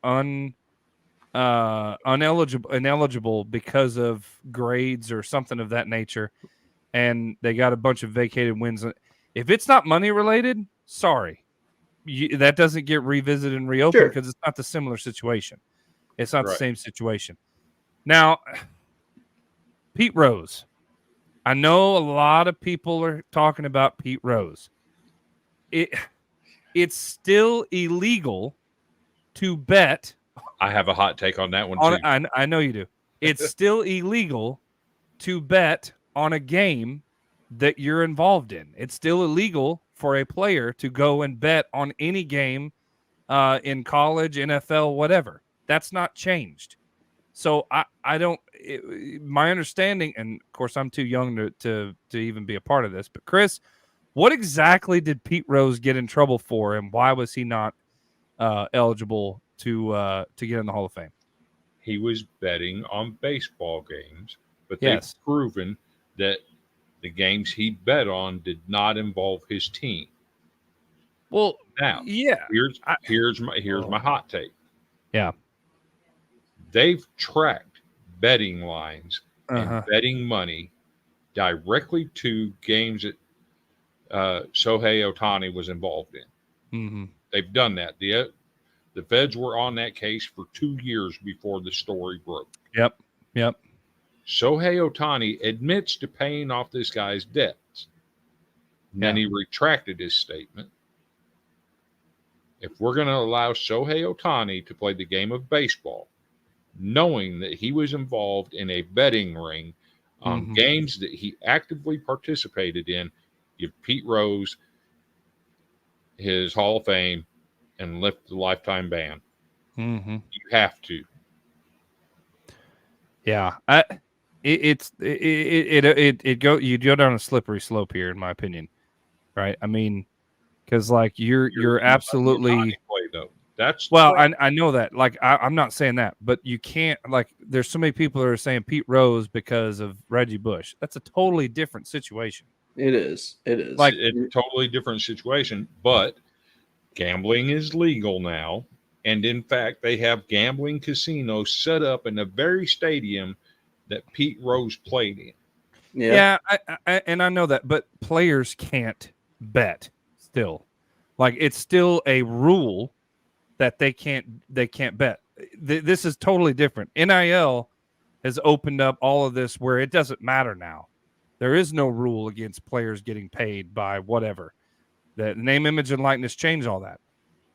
ineligible because of grades or something of that nature, and they got a bunch of vacated wins. If it's not money related, sorry, that doesn't get revisited and reopened because it's not the similar situation. It's not the same situation. Now, Pete Rose. I know a lot of people are talking about Pete Rose. It's still illegal to bet. I have a hot take on that one too. I know you do. it's still illegal to bet on a game that you're involved in. It's still illegal for a player to go and bet on any game in college, NFL, whatever. That's not changed. So I don't. My understanding, and of course I'm too young to even be a part of this. But Chris, what exactly did Pete Rose get in trouble for, and why was he not eligible to get in the Hall of Fame? He was betting on baseball games, but Yes. they've proven that the games he bet on did not involve his team. Well, now, yeah. Here's my hot take. Yeah. They've tracked betting lines Uh-huh. and betting money directly to games that Shohei Ohtani was involved in. Mm-hmm. They've done that. The feds were on that case for 2 years before the story broke. Yep. Shohei Ohtani admits to paying off this guy's debts. And then he retracted his statement. If we're going to allow Shohei Ohtani to play the game of baseball, knowing that he was involved in a betting ring on games that he actively participated in, give Pete Rose his Hall of Fame and lift the lifetime ban. Mm-hmm. You have to. Yeah, you go down a slippery slope here, in my opinion, right? I mean, because like you're absolutely. Play, though. That's I know that. Like I'm not saying that, but you can't like. There's so many people that are saying Pete Rose because of Reggie Bush. That's a totally different situation. It is. Like it's a totally different situation, but gambling is legal now. And in fact, they have gambling casinos set up in the very stadium that Pete Rose played in. Yeah, I know that, but players can't bet still. Like it's still a rule that they can't bet. This is totally different. NIL has opened up all of this where it doesn't matter now. There is no rule against players getting paid by whatever. The name, image, and likeness change all that.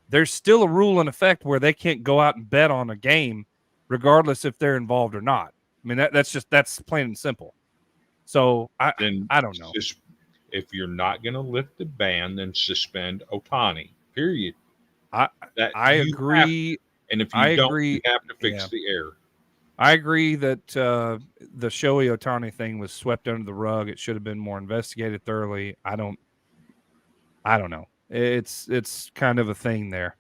There's still a rule in effect where they can't go out and bet on a game regardless if they're involved or not. I mean, that's plain and simple. So I don't know. If you're not going to lift the ban, then suspend Ohtani. Period. I agree. And if you don't, you have to fix the error. I agree that the Shohei Ohtani thing was swept under the rug. It should have been more investigated thoroughly. I don't know. It's kind of a thing there,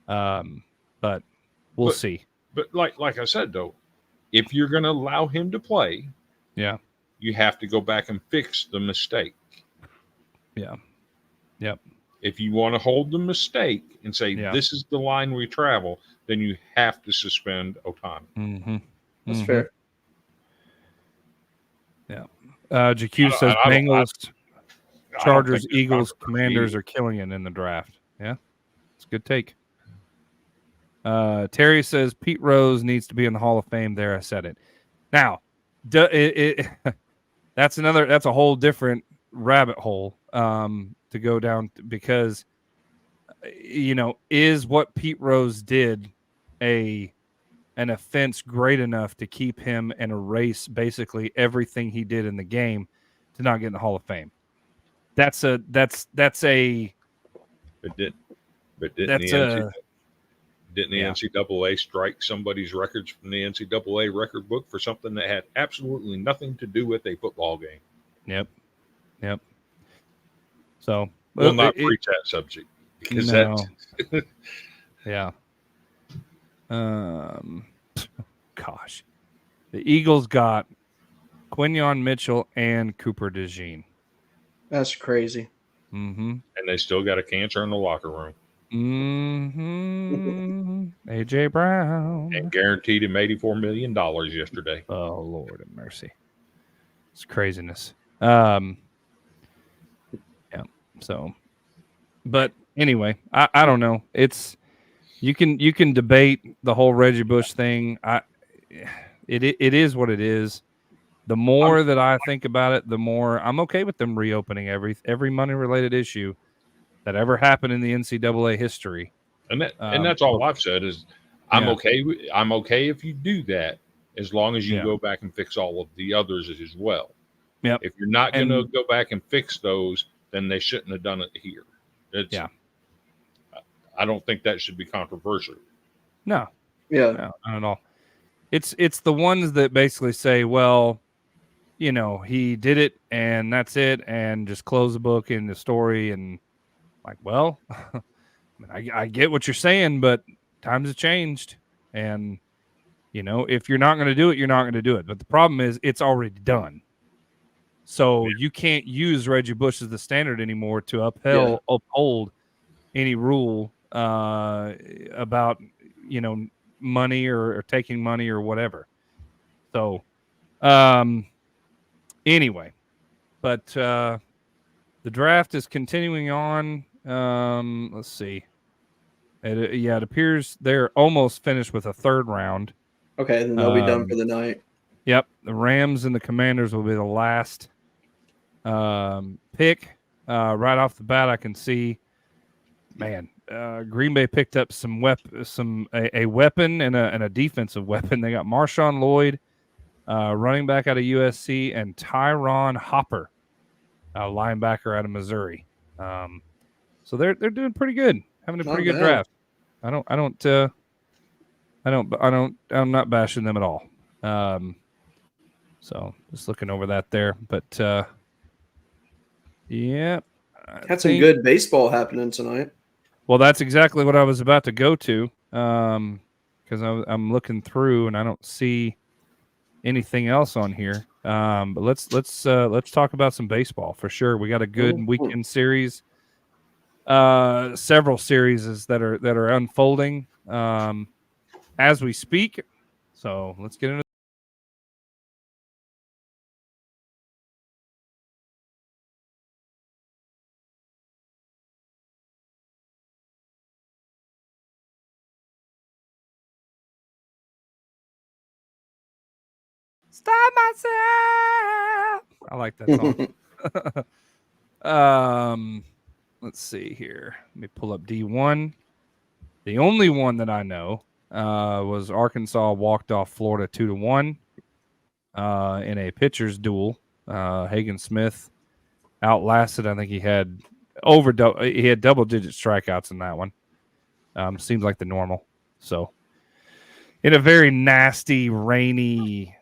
but we'll see. But like I said though, if you're going to allow him to play, you have to go back and fix the mistake. Yeah. Yep. If you want to hold the mistake and say this is the line we travel, then you have to suspend Ohtani. Mm-hmm. That's fair. Yeah. JQ says Bengals, Chargers, Eagles, Commanders are killing it in the draft. Yeah. It's a good take. Terry says Pete Rose needs to be in the Hall of Fame. There, I said it. Now, that's a whole different rabbit hole to go down because is what Pete Rose did an offense great enough to keep him and erase basically everything he did in the game to not get in the Hall of Fame? That's a Didn't the NCAA strike somebody's records from the NCAA record book for something that had absolutely nothing to do with a football game? Yep. So we'll not preach that subject because that's yeah. Gosh, the Eagles got Quinyon Mitchell and Cooper DeJean. That's crazy. Mm-hmm. And they still got a cancer in the locker room. Mm-hmm. AJ Brown. And guaranteed him $84 million yesterday. Oh, Lord have mercy. It's craziness. So, but anyway, I don't know. It's you can debate the whole Reggie Bush thing. It is what it is. The more that I think about it, the more I'm okay with them reopening every money related issue that ever happened in the NCAA history. And that's all I've said is I'm okay if you do that, as long as you Yeah. go back and fix all of the others as well. Yep. If you're not going to And- go back and fix those, then they shouldn't have done it here. Yeah. I don't think that should be controversial. No. Yeah. No, not at all. It's the ones that basically say, well, you know, he did it and that's it, and just close the book in the story. And like, well, I get what you're saying, but times have changed. And, you know, if you're not going to do it, you're not going to do it. But the problem is it's already done. So you can't use Reggie Bush as the standard anymore to uphold any rule about, you know, money or taking money or whatever. So, anyway, but the draft is continuing on. Let's see. It appears they're almost finished with a third round. Okay, then they'll be done for the night. Yep, the Rams and the Commanders will be the last pick. Right off the bat, I can see, man, Green Bay picked up a weapon and a defensive weapon. They got Marshawn Lloyd, running back out of USC, and Tyron Hopper, linebacker out of Missouri. So they're doing pretty good, having a pretty good draft. I'm not bashing them at all. So just looking over that there, but yeah, Had some good baseball happening tonight. Well, that's exactly what I was about to go to, because I'm looking through and I don't see anything else on here. But let's talk about some baseball for sure. We got a good weekend series, several series that are unfolding as we speak. So let's get into. Stop myself. I like that song. Let's see here. Let me pull up D1. The only one that I know was Arkansas walked off Florida 2-1 in a pitcher's duel. Hagen Smith outlasted. I think he had double-digit strikeouts in that one. Seems like the normal. So, in a very nasty, rainy,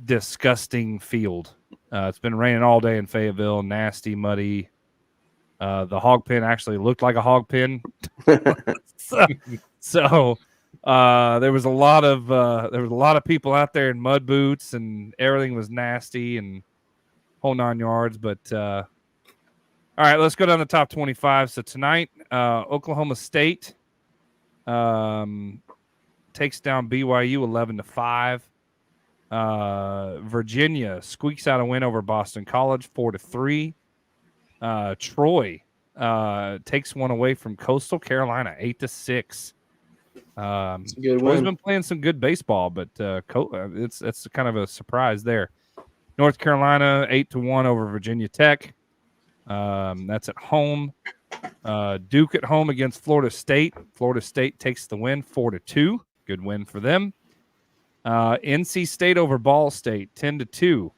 disgusting field. It's been raining all day in Fayetteville. Nasty, muddy. The hog pen actually looked like a hog pen. so there was a lot of people out there in mud boots, and everything was nasty and whole 9 yards. But all right, let's go down the top 25. So tonight, Oklahoma State takes down BYU 11-5. Virginia squeaks out a win over Boston College 4-3. Troy takes one away from Coastal Carolina 8-6. Troy's been playing some good baseball, but it's kind of a surprise there. North Carolina 8-1 over Virginia Tech. That's at home. Duke at home against Florida State. Florida State takes the win 4-2. Good win for them. NC State over Ball State 10-2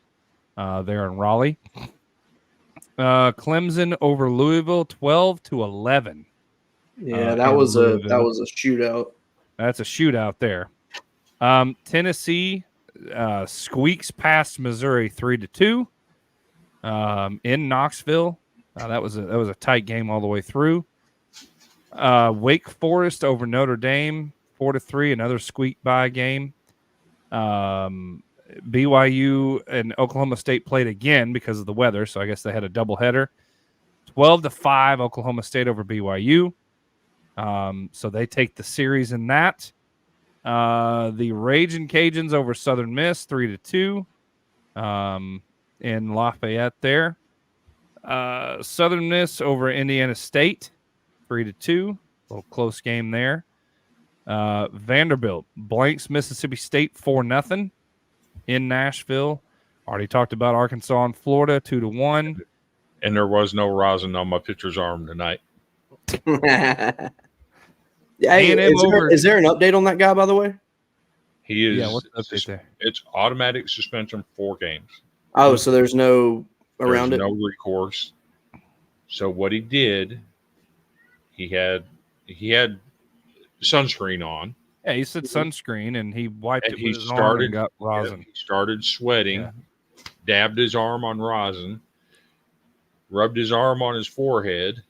there in Raleigh. Clemson over Louisville 12-11. Yeah, that was a shootout. That's a shootout there. Tennessee squeaks past Missouri 3-2 in Knoxville. That was a tight game all the way through. Wake Forest over Notre Dame 4-3, another squeak by game. BYU and Oklahoma State played again because of the weather, so I guess they had a doubleheader. 12-5 Oklahoma State over BYU. So they take the series in that. The Ragin' Cajuns over Southern Miss 3-2 in Lafayette there. Southern Miss over Indiana State 3-2. A little close game there. Vanderbilt blanks Mississippi State 4-0 in Nashville. Already talked about Arkansas and Florida 2-1. And there was no rosin on my pitcher's arm tonight. Yeah, is there an update on that guy, by the way? He is. Yeah, what's the update there? It's automatic suspension 4 games. Oh, so there's no around There's it. no recourse. So what he did, he had sunscreen on. Yeah, he said sunscreen, and he wiped And it he with his arm and got yeah, rosin. he started sweating, Yeah. dabbed his arm on rosin, rubbed his arm on his forehead,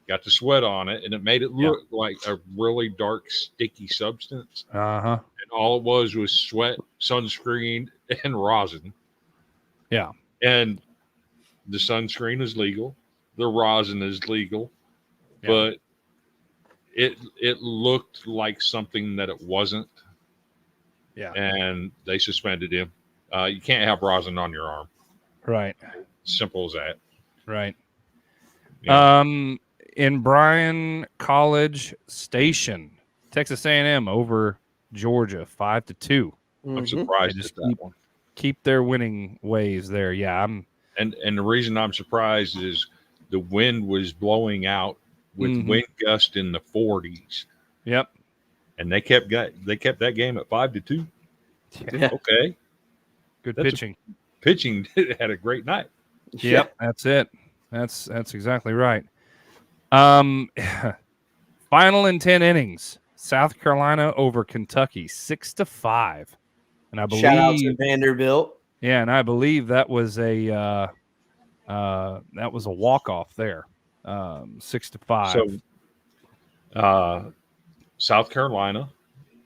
got the sweat on it, and it made it look like a really dark, sticky substance. Uh-huh. And all it was sweat, sunscreen, and rosin. Yeah. And the sunscreen is legal. The rosin is legal. Yeah. But it looked like something that it wasn't. Yeah. And they suspended him. You can't have rosin on your arm. Right. Simple as that. Right. Yeah. In Bryan College Station, Texas A&M over Georgia 5-2. I'm surprised at that one. Keep their winning ways there. Yeah, and the reason I'm surprised is the wind was blowing out with wind gust in the 40s. Yep. And they kept that game at 5-2. Yeah. Okay. Good pitching. Pitching had a great night. Yep, that's it. That's exactly right. Final in 10 innings. South Carolina over Kentucky 6-5. And I believe Shout out to Vanderbilt. Yeah, and I believe that was a walk-off there. 6-5. So South Carolina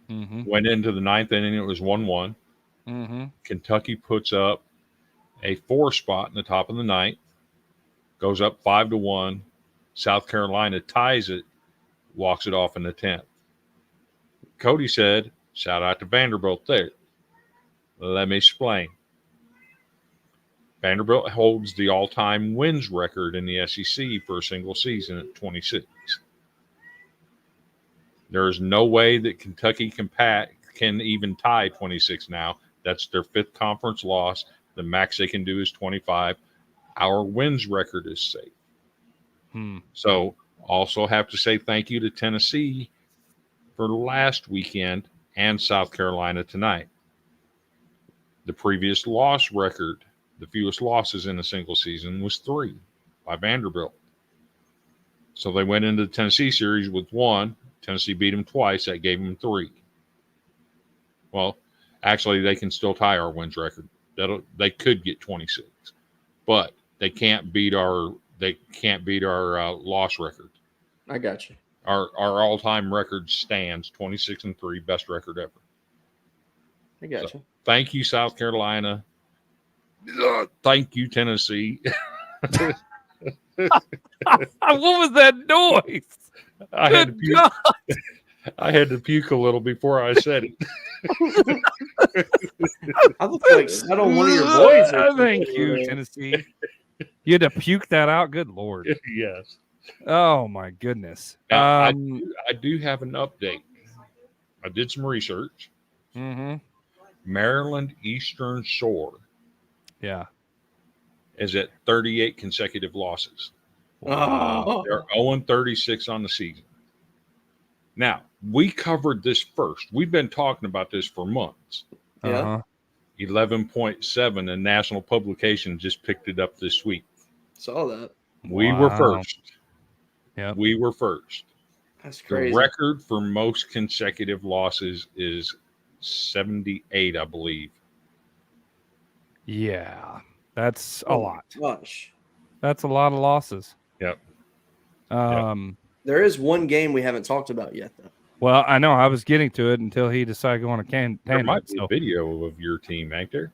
went into the 9th inning. It was 1-1. Kentucky puts up a 4 spot in the top of the 9th, goes up 5-1. South Carolina ties it, walks it off in the 10th. Cody said, shout out to Vanderbilt there. Let me explain. Vanderbilt holds the all-time wins record in the SEC for a single season at 26. There is no way that Kentucky can even tie 26 now. That's their 5th conference loss. The max they can do is 25. Our wins record is safe. So also have to say thank you to Tennessee for last weekend and South Carolina tonight. The previous loss record, the fewest losses in a single season, was 3 by Vanderbilt. So they went into the Tennessee series with 1. Tennessee beat them twice. That gave them 3. Well, actually, they can still tie our wins record. They could get 26, but they can't beat our loss record. I got you. Our all-time record stands 26-3, best record ever. I got you. Thank you, South Carolina. Thank you, Tennessee. What was that noise? I had to puke a little before I said it. I look like I don't one of your boys. Thank you, Tennessee. You had to puke that out. Good Lord. Yes. Oh my goodness. Now, I do have an update. I did some research. Maryland Eastern Shore. Yeah. Is at 38 consecutive losses. Wow. They're 0-36 on the season. Now, we covered this first. We've been talking about this for months. Yeah. 11.7, a national publication just picked it up this week. Saw that. We were first. Yeah. We were first. That's crazy. The record for most consecutive losses is 78, I believe. Yeah. That's a lot. Gosh. That's a lot of losses. Yep. There is one game we haven't talked about yet, though. Well, I know I was getting to it until he decided to go on a tangent. There might be a video of your team, ain't there?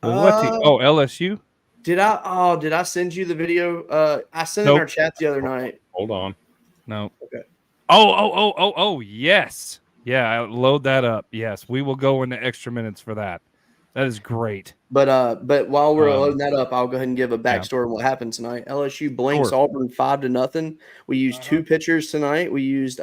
What team? Oh, LSU? Did I send you the video? I sent it in our chat the other night. Hold on. No. Okay. Oh, yes. Yeah, load that up. Yes, we will go into extra minutes for that. That is great. But while we're loading that up, I'll go ahead and give a backstory on what happened tonight. LSU blanks Auburn 5-0. We used 2 pitchers tonight. We used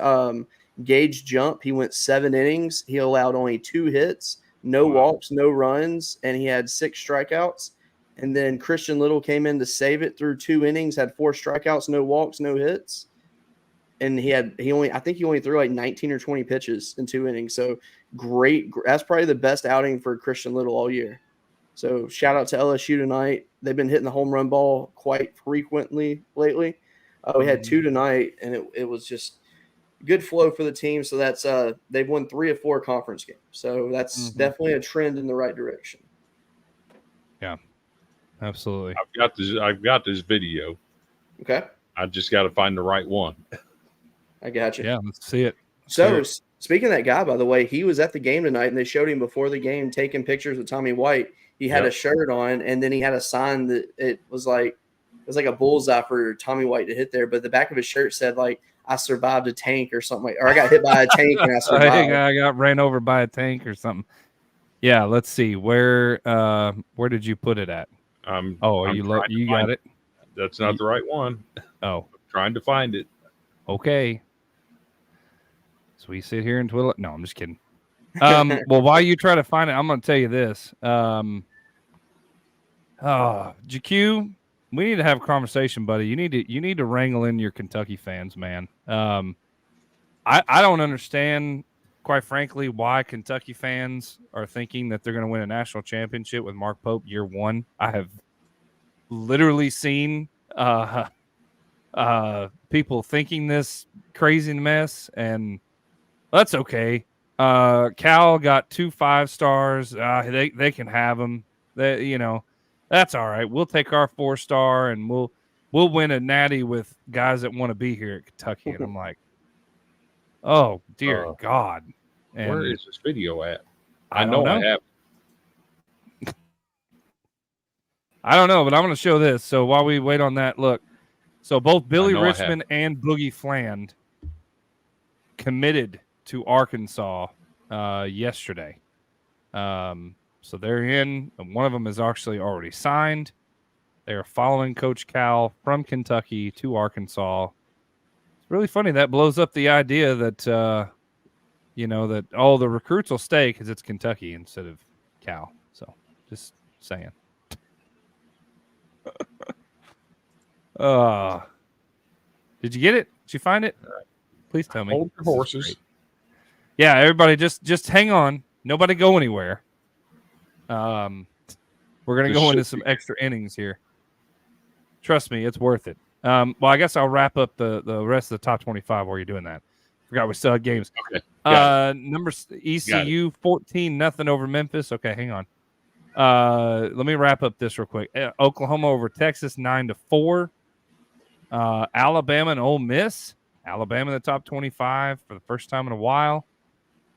Gage Jump. He went 7 innings. He allowed only 2 hits, no walks, no runs, and he had 6 strikeouts. And then Christian Little came in to save it through 2 innings, had 4 strikeouts, no walks, no hits. And I think he only threw like 19 or 20 pitches in 2 innings. So great. That's probably the best outing for Christian Little all year. So shout out to LSU tonight. They've been hitting the home run ball quite frequently lately. We had 2 tonight, and it was just good flow for the team. So that's they've won 3 of 4 conference games. So that's definitely a trend in the right direction. Yeah, absolutely. I've got this video. Okay. I just got to find the right one. I got you. Yeah, let's see it. So speaking of that guy, by the way, he was at the game tonight, and they showed him before the game taking pictures with Tommy White. He had a shirt on, and then he had a sign that it was like a bullseye for Tommy White to hit there. But the back of his shirt said like, "I survived a tank" or something or I got hit by a tank and I survived. I got ran over by a tank or something. Yeah, let's see where did you put it at? You got it. That's not the right one. Oh, I'm trying to find it. Okay. So we sit here and twiddle. No, I'm just kidding. Well, while you try to find it, I'm going to tell you this. GQ, we need to have a conversation, buddy. You need to wrangle in your Kentucky fans, man. I don't understand, quite frankly, why Kentucky fans are thinking that they're going to win a national championship with Mark Pope year 1. I have literally seen people thinking this crazy mess, and that's okay. Cal got 2 5-stars. They can have them. That's all right. We'll take our 4-star and we'll win a natty with guys that want to be here at Kentucky. And I'm like, oh dear God. And where is this video at? I know don't I have. I don't know, but I'm going to show this. So while we wait on that, look. So both Billy Richmond and Boogie Fland committed to Arkansas yesterday. So they're in, and one of them is actually already signed. They are following Coach Cal from Kentucky to Arkansas. It's really funny. That blows up the idea that, that the recruits will stay because it's Kentucky instead of Cal. So just saying. Did you get it? Did you find it? Please tell me. Hold your horses. Yeah, everybody just hang on. Nobody go anywhere. We're gonna go into some extra innings here. Trust me, it's worth it. Well, I guess I'll wrap up the rest of the top 25 while you're doing that. Forgot we still had games. Okay. Numbers ECU 14-0 over Memphis. Okay, hang on. Let me wrap up this real quick. Oklahoma over Texas 9-4. Alabama and Ole Miss. Alabama in the top 25 for the first time in a while.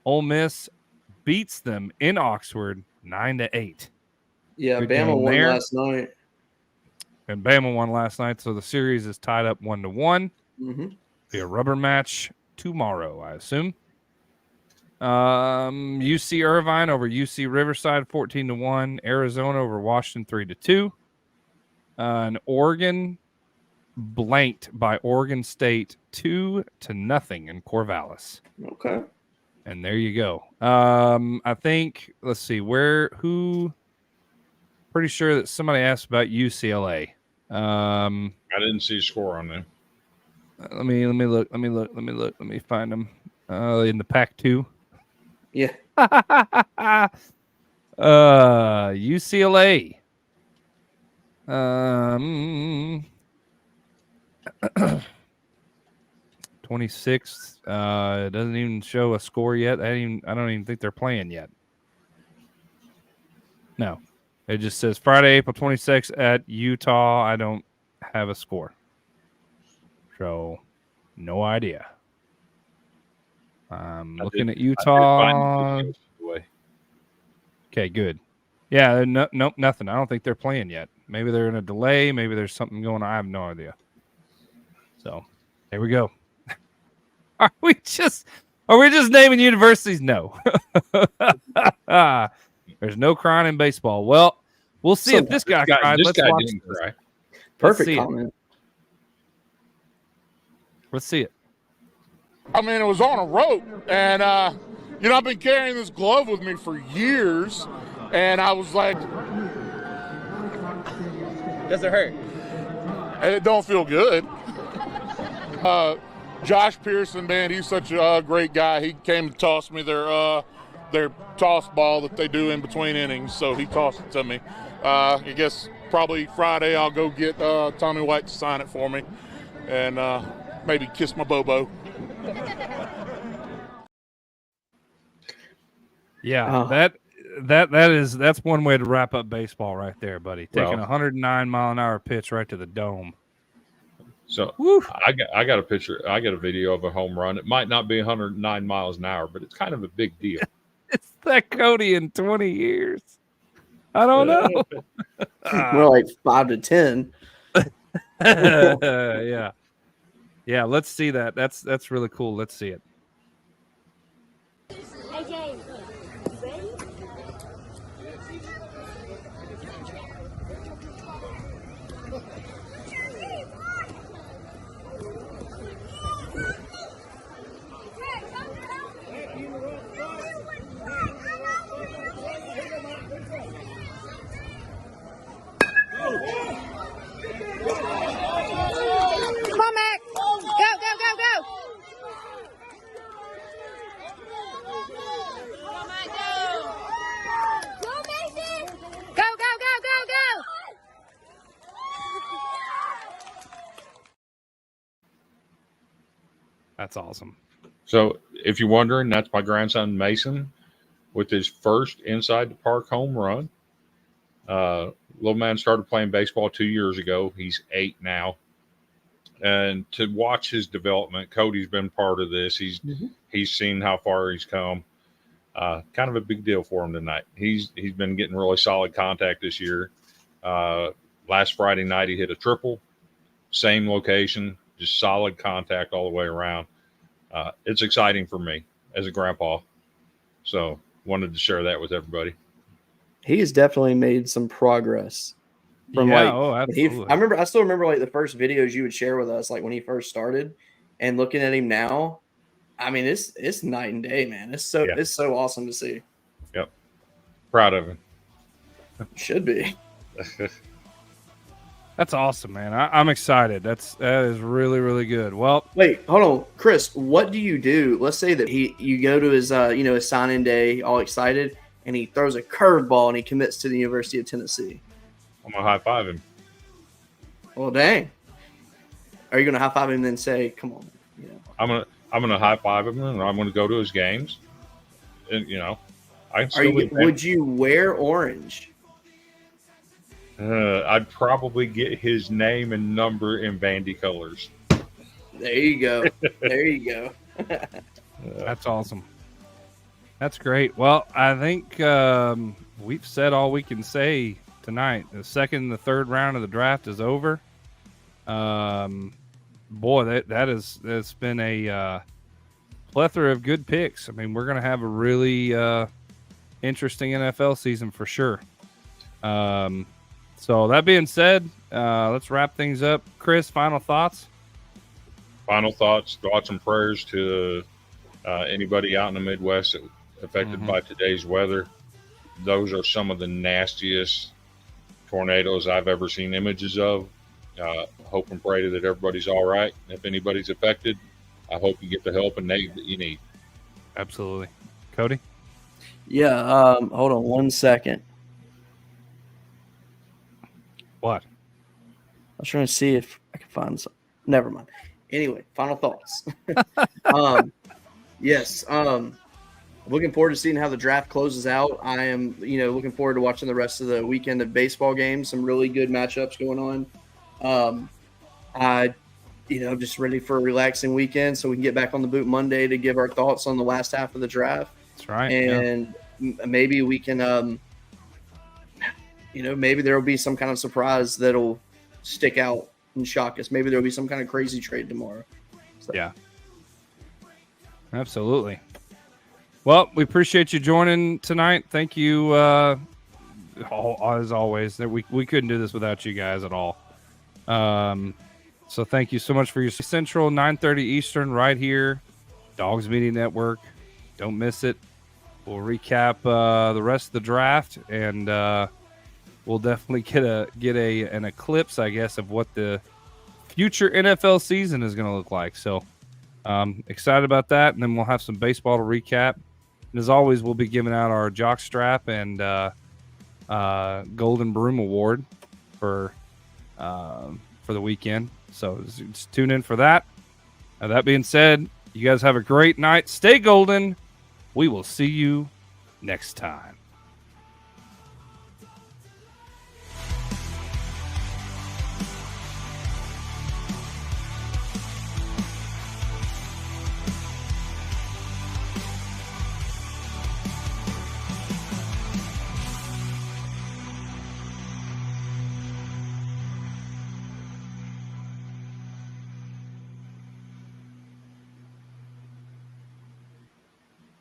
Ole Miss beats them in Oxford 9-8. Yeah, Bama won last night. And Bama won last night, so the series is tied up 1-1. Be a rubber match tomorrow, I assume. UC Irvine over UC Riverside 14-1. Arizona over Washington 3-2. And Oregon blanked by Oregon State 2-0 in Corvallis. Okay. And there you go. I think, let's see, pretty sure that somebody asked about UCLA. I didn't see a score on there. Let me look. Let me find them. In the Pac-2. Yeah. UCLA. 26th. It doesn't even show a score yet. I don't even think they're playing yet. No. It just says Friday, April 26th at Utah. I don't have a score. So, no idea. I'm looking at Utah. Okay, good. Yeah, nope, nothing. I don't think they're playing yet. Maybe they're in a delay. Maybe there's something going on. I have no idea. So, there we go. Are we just naming universities? No. There's no crying in baseball. Well, we'll see if this guy cried. Let's watch didn't cry. Perfect comment. Let's see it. I mean, it was on a rope, and I've been carrying this glove with me for years, and I was like, does it hurt? It don't feel good. Josh Pearson, man, he's such a great guy. He came to toss me their their toss ball that they do in between innings. So he tossed it to me. I guess probably Friday I'll go get Tommy White to sign it for me, and maybe kiss my Bobo. Yeah, that's one way to wrap up baseball right there, buddy. Taking a 109-mile-an-hour pitch right to the dome. So I got a picture. I got a video of a home run. It might not be 109 miles an hour, but it's kind of a big deal. It's that Cody in 20 years. I don't know. More like 5 to 10. Yeah. Let's see that. That's really cool. Let's see it. Hey, James. Ready? Come on, Mac. Go, go, go, go. Go, go, go, go, go. That's awesome. So if you're wondering, that's my grandson Mason with his first inside the park home run. Little man started playing baseball 2 years ago. He's 8 now. And to watch his development, Cody's been part of this. He's seen how far he's come. Kind of a big deal for him tonight. He's been getting really solid contact this year. Last Friday night, he hit a triple, same location, just solid contact all the way around. It's exciting for me as a grandpa. So wanted to share that with everybody. He has definitely made some progress. Absolutely. I still remember like the first videos you would share with us, like when he first started, and looking at him now. I mean, it's night and day, man. It's so awesome to see. Yep, proud of him. Should be. That's awesome, man. I'm excited. That is really, really good. Well, wait, hold on, Chris. What do you do? Let's say that you go to his his sign-in day, all excited, and he throws a curveball and he commits to the University of Tennessee. I'm gonna high five him. Well, dang. Are you gonna high five him and then say, "Come on"? You know? I'm gonna high five him and I'm gonna go to his games. And I can would you wear orange? I'd probably get his name and number in Vandy colors. There you go. There you go. That's awesome. That's great. Well, I think we've said all we can say tonight. The second and the third round of the draft is over. Boy, that's been a plethora of good picks. I mean, we're going to have a really interesting NFL season for sure. So that being said, let's wrap things up. Chris, final thoughts? Final thoughts, thoughts and prayers to anybody out in the Midwest affected by today's weather. Those are some of the nastiest tornadoes I've ever seen images of. Hope and pray that everybody's all right. If anybody's affected, I hope you get the help and aid that you need. Absolutely. Cody? Yeah, hold on 1 second. What? I was trying to see if I can find some. Never mind. Anyway, final thoughts. Yes. Looking forward to seeing how the draft closes out. I am, looking forward to watching the rest of the weekend of baseball games. Some really good matchups going on. I'm just ready for a relaxing weekend so we can get back on the boot Monday to give our thoughts on the last half of the draft. That's right. And maybe we can, maybe there will be some kind of surprise that'll stick out and shock us. Maybe there will be some kind of crazy trade tomorrow. So. Yeah. Absolutely. Well, we appreciate you joining tonight. Thank you, as always. We couldn't do this without you guys at all. So thank you so much for your Central, 9:30 Eastern, right here, Dogs Media Network. Don't miss it. We'll recap the rest of the draft, and we'll definitely get an eclipse, I guess, of what the future NFL season is going to look like. So excited about that, and then we'll have some baseball to recap. And as always, we'll be giving out our jock strap and Golden Broom Award for the weekend. So just tune in for that. Now, that being said, you guys have a great night. Stay golden. We will see you next time.